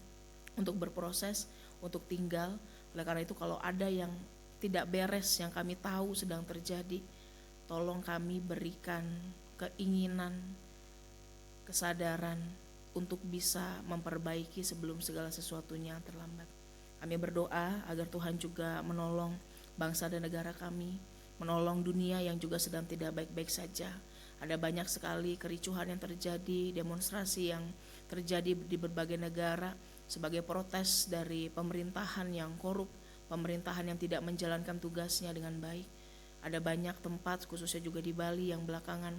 untuk berproses, untuk tinggal. Oleh karena itu kalau ada yang tidak beres yang kami tahu sedang terjadi, tolong kami berikan keinginan, kesadaran untuk bisa memperbaiki sebelum segala sesuatunya terlambat. Kami berdoa agar Tuhan juga menolong bangsa dan negara kami, menolong dunia yang juga sedang tidak baik-baik saja. Ada banyak sekali kericuhan yang terjadi, demonstrasi yang terjadi di berbagai negara sebagai protes dari pemerintahan yang korup, pemerintahan yang tidak menjalankan tugasnya dengan baik. Ada banyak tempat, khususnya juga di Bali, yang belakangan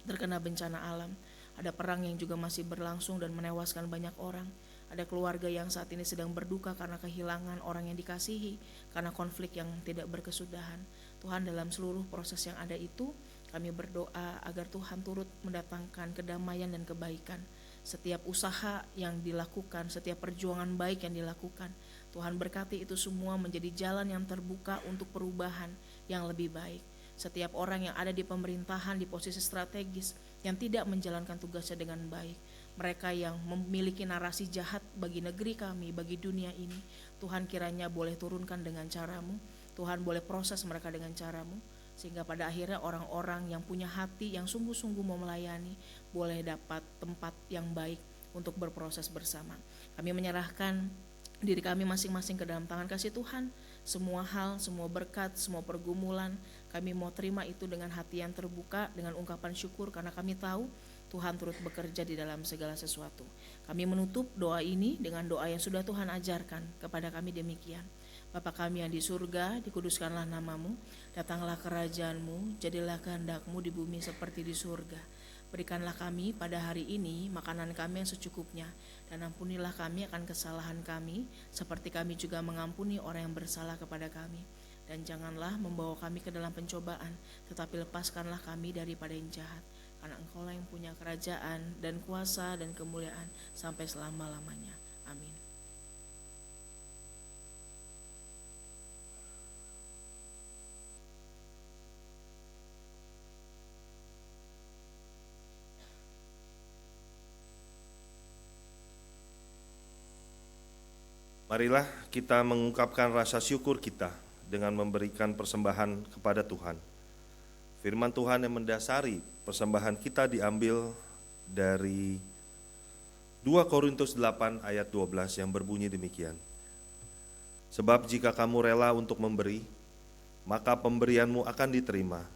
terkena bencana alam. Ada perang yang juga masih berlangsung dan menewaskan banyak orang. Ada keluarga yang saat ini sedang berduka karena kehilangan orang yang dikasihi, karena konflik yang tidak berkesudahan. Tuhan, dalam seluruh proses yang ada itu, kami berdoa agar Tuhan turut mendatangkan kedamaian dan kebaikan. Setiap usaha yang dilakukan, setiap perjuangan baik yang dilakukan, Tuhan berkati itu semua menjadi jalan yang terbuka untuk perubahan yang lebih baik. Setiap orang yang ada di pemerintahan di posisi strategis yang tidak menjalankan tugasnya dengan baik, mereka yang memiliki narasi jahat bagi negeri kami, bagi dunia ini, Tuhan kiranya boleh turunkan dengan caramu, Tuhan boleh proses mereka dengan caramu, sehingga pada akhirnya orang-orang yang punya hati yang sungguh-sungguh mau melayani boleh dapat tempat yang baik untuk berproses bersama. Kami menyerahkan diri kami masing-masing ke dalam tangan kasih Tuhan. Semua hal, semua berkat, semua pergumulan, kami mau terima itu dengan hati yang terbuka, dengan ungkapan syukur, karena kami tahu Tuhan turut bekerja di dalam segala sesuatu. Kami menutup doa ini dengan doa yang sudah Tuhan ajarkan kepada kami demikian. Bapa kami yang di surga, dikuduskanlah namamu, datanglah kerajaan-Mu, jadilah kehendak-Mu di bumi seperti di surga. Berikanlah kami pada hari ini makanan kami yang secukupnya, dan ampunilah kami akan kesalahan kami, seperti kami juga mengampuni orang yang bersalah kepada kami. Dan janganlah membawa kami ke dalam pencobaan, tetapi lepaskanlah kami daripada yang jahat. Karena Engkaulah yang punya kerajaan dan kuasa dan kemuliaan sampai selama-lamanya. Amin. Marilah kita mengungkapkan rasa syukur kita dengan memberikan persembahan kepada Tuhan. Firman Tuhan yang mendasari persembahan kita diambil dari 2 Korintus 8 ayat 12 yang berbunyi demikian. Sebab jika kamu rela untuk memberi, maka pemberianmu akan diterima.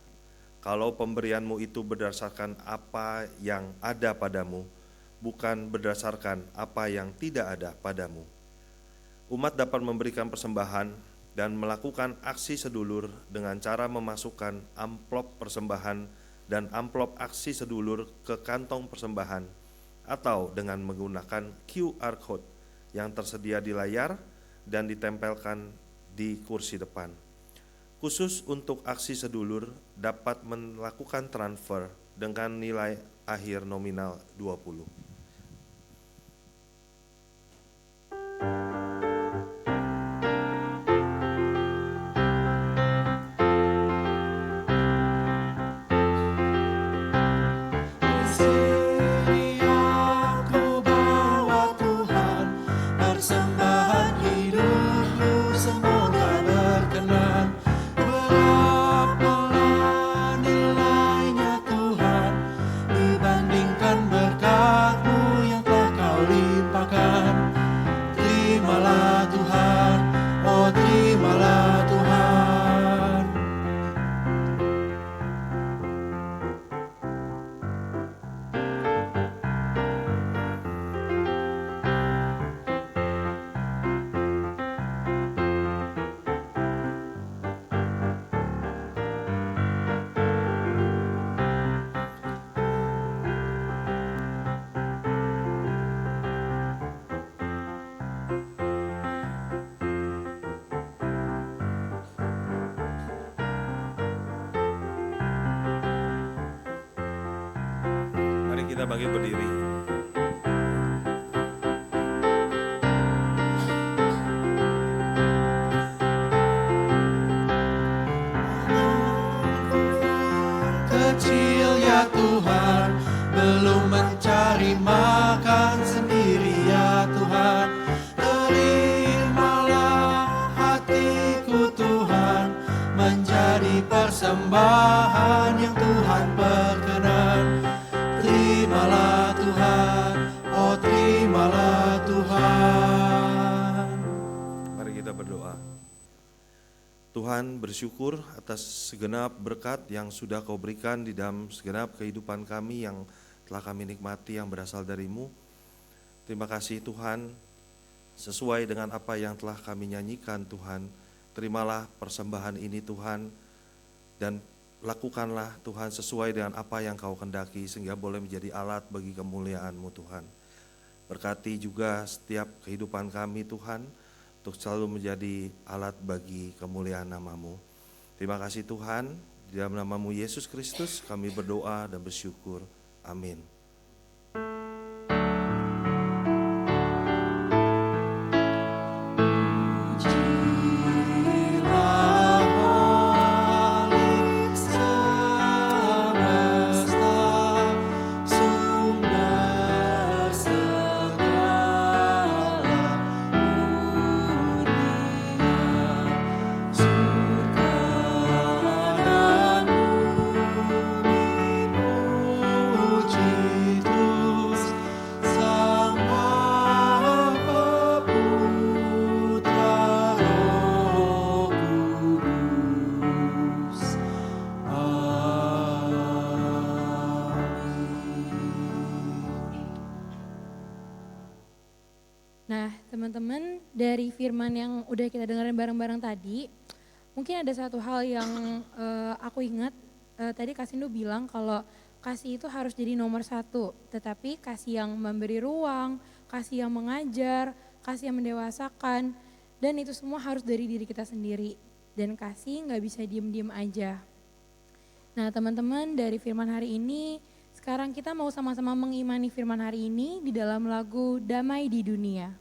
Kalau pemberianmu itu berdasarkan apa yang ada padamu, bukan berdasarkan apa yang tidak ada padamu. Umat dapat memberikan persembahan dan melakukan aksi sedulur dengan cara memasukkan amplop persembahan dan amplop aksi sedulur ke kantong persembahan, atau dengan menggunakan QR code yang tersedia di layar dan ditempelkan di kursi depan. Khusus untuk aksi sedulur dapat melakukan transfer dengan nilai akhir nominal 20. Kita bangkit berdiri. Kecil ya Tuhan, belum mencari makan sendiri ya Tuhan. Terimalah hatiku Tuhan, menjadi persembahan yang Tuhan berkenan. Terimalah Tuhan, oh terimalah Tuhan. Mari kita berdoa. Tuhan, bersyukur atas segenap berkat yang sudah Kau berikan di dalam segenap kehidupan kami yang telah kami nikmati yang berasal dari-Mu. Terima kasih Tuhan, sesuai dengan apa yang telah kami nyanyikan Tuhan. Terimalah persembahan ini Tuhan, dan lakukanlah Tuhan sesuai dengan apa yang Kau kehendaki sehingga boleh menjadi alat bagi kemuliaan-Mu Tuhan. Berkati juga setiap kehidupan kami Tuhan untuk selalu menjadi alat bagi kemuliaan nama-Mu. Terima kasih Tuhan, di dalam nama-Mu Yesus Kristus kami berdoa dan bersyukur. Amin. Nah, teman-teman, dari firman yang udah kita dengerin bareng-bareng tadi, mungkin ada satu hal yang aku ingat, tadi Kak Sindu bilang kalau kasih itu harus jadi nomor satu, tetapi kasih yang memberi ruang, kasih yang mengajar, kasih yang mendewasakan, dan itu semua harus dari diri kita sendiri. Dan kasih nggak bisa diem-diem aja. Nah, teman-teman, dari firman hari ini, sekarang kita mau sama-sama mengimani firman hari ini di dalam lagu Damai di Dunia.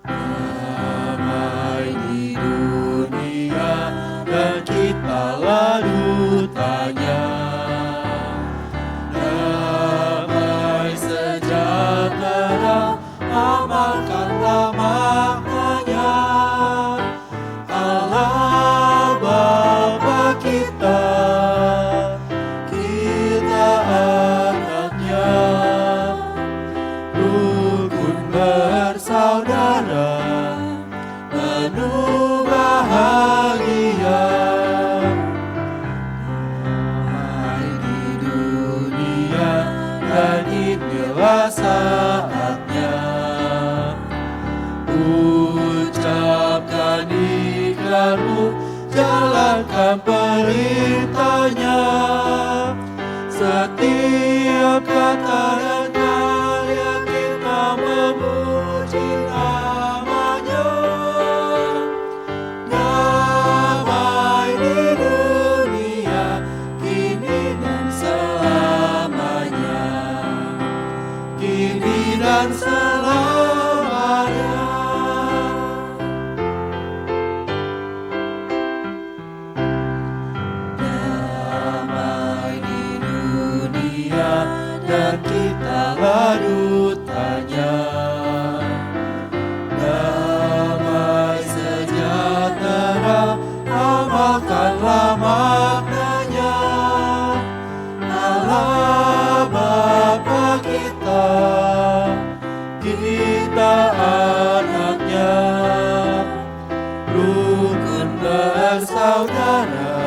Damai di dunia dan kita lalu tanya, damai sejahtera amalkanlah maknanya. Allah Bapa kita, kita anaknya, rukun bersaudara, penuh bahagia. Damai di dunia dan inilah saatnya, ucapkan ikrarmu, jalankan perintahnya. Setiap kata dan karya kita memuji namanya. Damai di dunia kini dan selamanya, kini dan selamanya. Damai di dunia dan kita lalu tanya, damai sejahtera amalkanlah maknanya. Allah Bapa kita, kita anaknya, rukun bersaudara,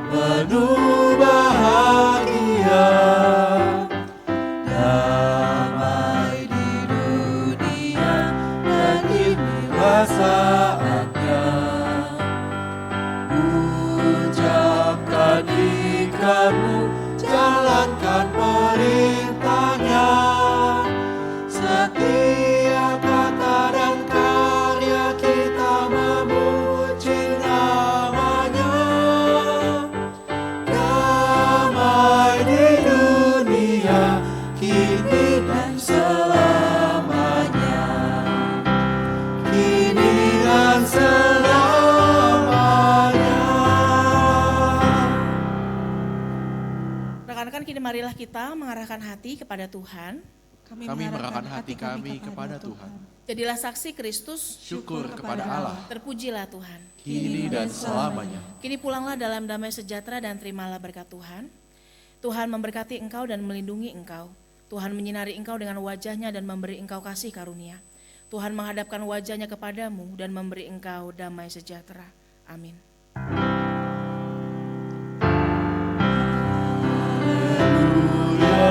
penuh bahagia. Damai di dunia dan inilah saatnya, ucapkan ikrarmu, jalankan perintahnya. Setiap kata dan karya kita memuji namanya. Damai di dunia kini dan selamanya, kini dan selamanya. Rekan-rekan, kini marilah kita mengarahkan hati kepada Tuhan. Kami mengarahkan hati kami kepada Tuhan. Jadilah saksi Kristus, Syukur kepada Allah, terpujilah Tuhan. kini dan selamanya. Kini pulanglah dalam damai sejahtera dan terimalah berkat Tuhan. Tuhan memberkati engkau dan melindungi engkau. Tuhan menyinari engkau dengan wajahnya dan memberi engkau kasih karunia. Tuhan menghadapkan wajahnya kepadamu dan memberi engkau damai sejahtera. Amin. Haleluya,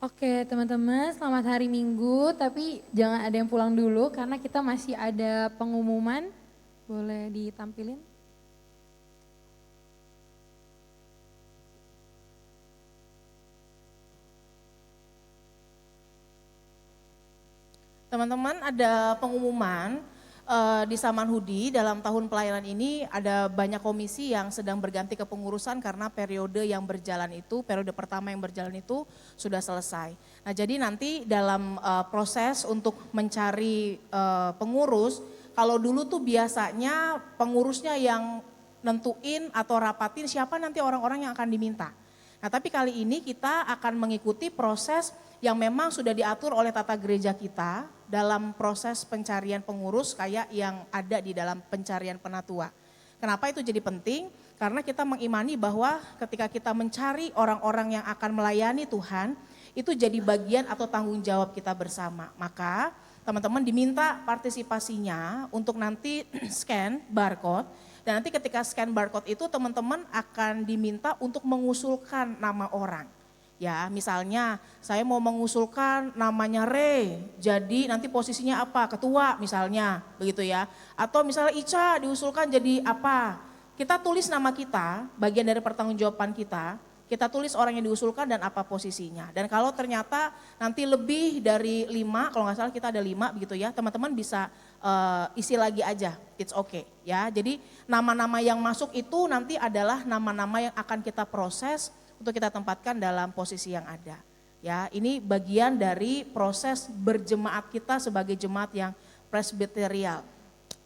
Oke teman-teman, selamat hari Minggu, tapi jangan ada yang pulang dulu karena kita masih ada pengumuman. Boleh ditampilin? Teman-teman, ada pengumuman di Samanhudi dalam tahun pelayanan ini ada banyak komisi yang sedang berganti kepengurusan karena periode yang berjalan itu, periode pertama yang berjalan itu sudah selesai. Nah jadi nanti dalam proses untuk mencari pengurus, kalau dulu tuh biasanya pengurusnya yang nentuin atau rapatin siapa nanti orang-orang yang akan diminta. Nah tapi kali ini kita akan mengikuti proses yang memang sudah diatur oleh tata gereja kita dalam proses pencarian pengurus kayak yang ada di dalam pencarian penatua. Kenapa itu jadi penting? Karena kita mengimani bahwa ketika kita mencari orang-orang yang akan melayani Tuhan, itu jadi bagian atau tanggung jawab kita bersama. Maka teman-teman diminta partisipasinya untuk nanti scan barcode. Dan nanti ketika scan barcode itu teman-teman akan diminta untuk mengusulkan nama orang. Ya misalnya saya mau mengusulkan namanya Ray, jadi nanti posisinya apa? Ketua misalnya, begitu ya. Atau misalnya Ica diusulkan jadi apa? Kita tulis nama kita, bagian dari pertanggungjawaban kita tulis orang yang diusulkan dan apa posisinya. Dan kalau ternyata nanti lebih dari 5, kalau nggak salah kita ada 5 begitu ya, teman-teman bisa isi lagi aja, it's okay ya. Jadi nama-nama yang masuk itu nanti adalah nama-nama yang akan kita proses untuk kita tempatkan dalam posisi yang ada. Ya, ini bagian dari proses berjemaat kita sebagai jemaat yang presbyterial,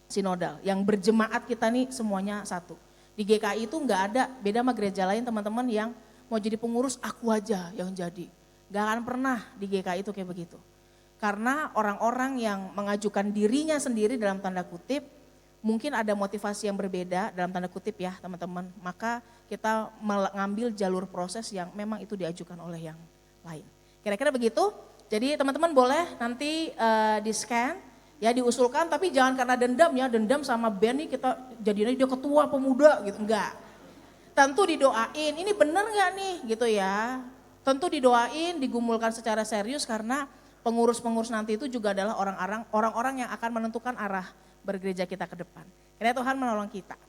sinodal, yang berjemaat kita nih semuanya satu. Di GKI itu nggak ada, beda sama gereja lain teman-teman yang mau jadi pengurus aku aja yang jadi. Nggak akan pernah di GKI itu kayak begitu. Karena orang-orang yang mengajukan dirinya sendiri dalam tanda kutip, mungkin ada motivasi yang berbeda dalam tanda kutip ya teman-teman. Maka kita mengambil jalur proses yang memang itu diajukan oleh yang lain. Kira-kira begitu. Jadi teman-teman boleh nanti di scan ya diusulkan, tapi jangan karena dendam ya, dendam sama band nih kita jadinya dia ketua pemuda gitu, enggak. Tentu didoain, ini bener nggak nih gitu ya. Tentu didoain, digumulkan secara serius karena pengurus-pengurus nanti itu juga adalah orang-orang yang akan menentukan arah bergereja kita ke depan. Kiranya Tuhan menolong kita.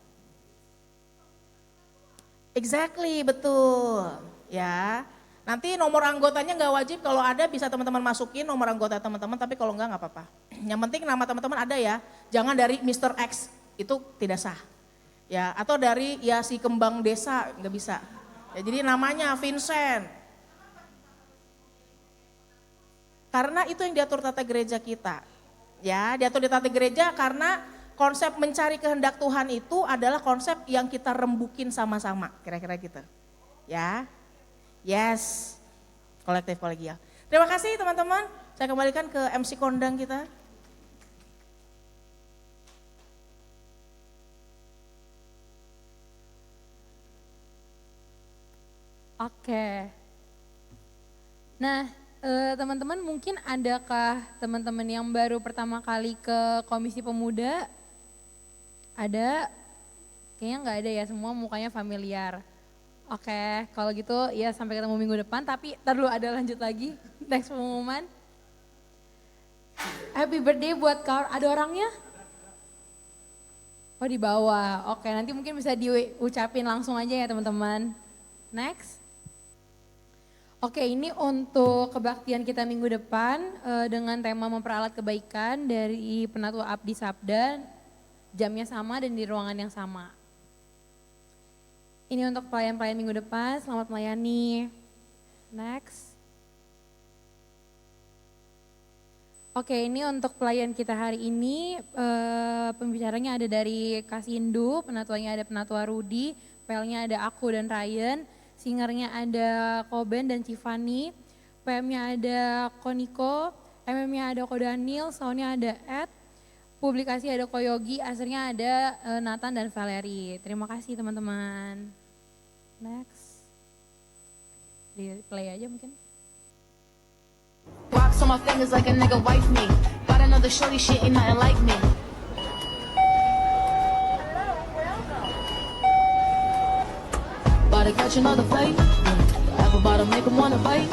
Exactly, betul. Ya, nanti nomor anggotanya nggak wajib, kalau ada bisa teman-teman masukin nomor anggota teman-teman, tapi kalau nggak apa-apa. Yang penting nama teman-teman ada ya, jangan dari Mr. X, itu tidak sah. Ya, atau dari ya si kembang desa, nggak bisa. Ya, jadi namanya Vincent. Karena itu yang diatur tata gereja kita. Ya, diatur di tata gereja karena konsep mencari kehendak Tuhan itu adalah konsep yang kita rembukin sama-sama, kira-kira gitu. Ya, yes, kolektif kolegial. Terima kasih teman-teman, saya kembalikan ke MC kondang kita. Oke. Nah, teman-teman mungkin adakah teman-teman yang baru pertama kali ke Komisi Pemuda? Ada? Kayaknya nggak ada ya, semua mukanya familiar. Oke, kalau gitu ya sampai ketemu minggu depan, tapi ntar dulu ada lanjut lagi, next pengumuman. Happy birthday buat kau, ada orangnya? Oh di bawah, oke nanti mungkin bisa diucapin langsung aja ya teman-teman. Next. Oke, ini untuk kebaktian kita minggu depan dengan tema memperalat kebaikan dari Penatua Abdi Sabda. Jamnya sama dan di ruangan yang sama. Ini untuk pelayan-pelayan minggu depan, selamat melayani. Next. Oke, ini untuk pelayan kita hari ini, pembicaranya ada dari Kasindu, penatuanya ada Penatua Rudi, PL-nya ada aku dan Ryan, singernya ada Koben dan Civani, PM-nya ada Koniko, MM-nya ada Kodanil, sound-nya ada Ed, publikasi ada Koyogi, asernya ada Nathan dan Valerie. Terima kasih teman-teman. Next. Di play aja mungkin. Rocks on my fingers like a nigga wife me. Got another shorty, shit ain't nothing like me. About to catch another fight. Apple bottom make 'em wanna bite.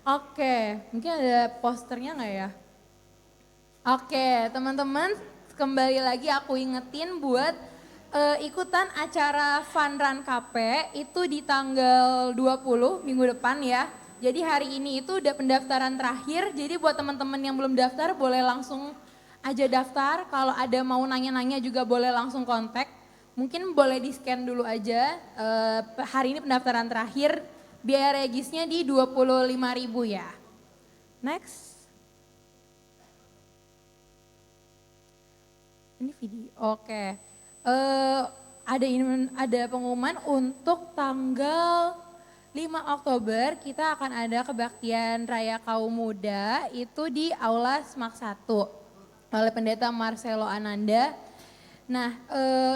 Oke, mungkin ada posternya nggak ya? Oke, teman-teman, kembali lagi aku ingetin buat ikutan acara Fun Run KP itu di tanggal 20 minggu depan ya. Jadi hari ini itu udah pendaftaran terakhir, jadi buat teman-teman yang belum daftar boleh langsung aja daftar. Kalau ada mau nanya-nanya juga boleh langsung kontak. Mungkin boleh di-scan dulu aja, hari ini pendaftaran terakhir, biaya regisnya di 25.000 ya. Next. Ini video. Oke. Ada pengumuman untuk tanggal 5 Oktober kita akan ada kebaktian Raya Kaum Muda itu di Aula Smak 1 oleh Pendeta Marcelo Ananda. Nah,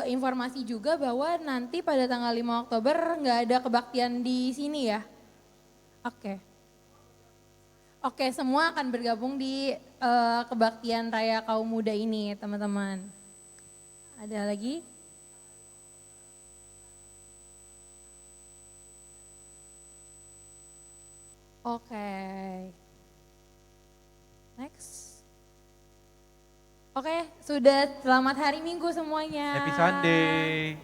informasi juga bahwa nanti pada tanggal 5 Oktober nggak ada kebaktian di sini ya. Oke. Oke, semua akan bergabung di kebaktian Raya Kaum Muda ini, teman-teman. Ada lagi? Oke. Next. Oke, sudah selamat hari Minggu semuanya. Happy Sunday.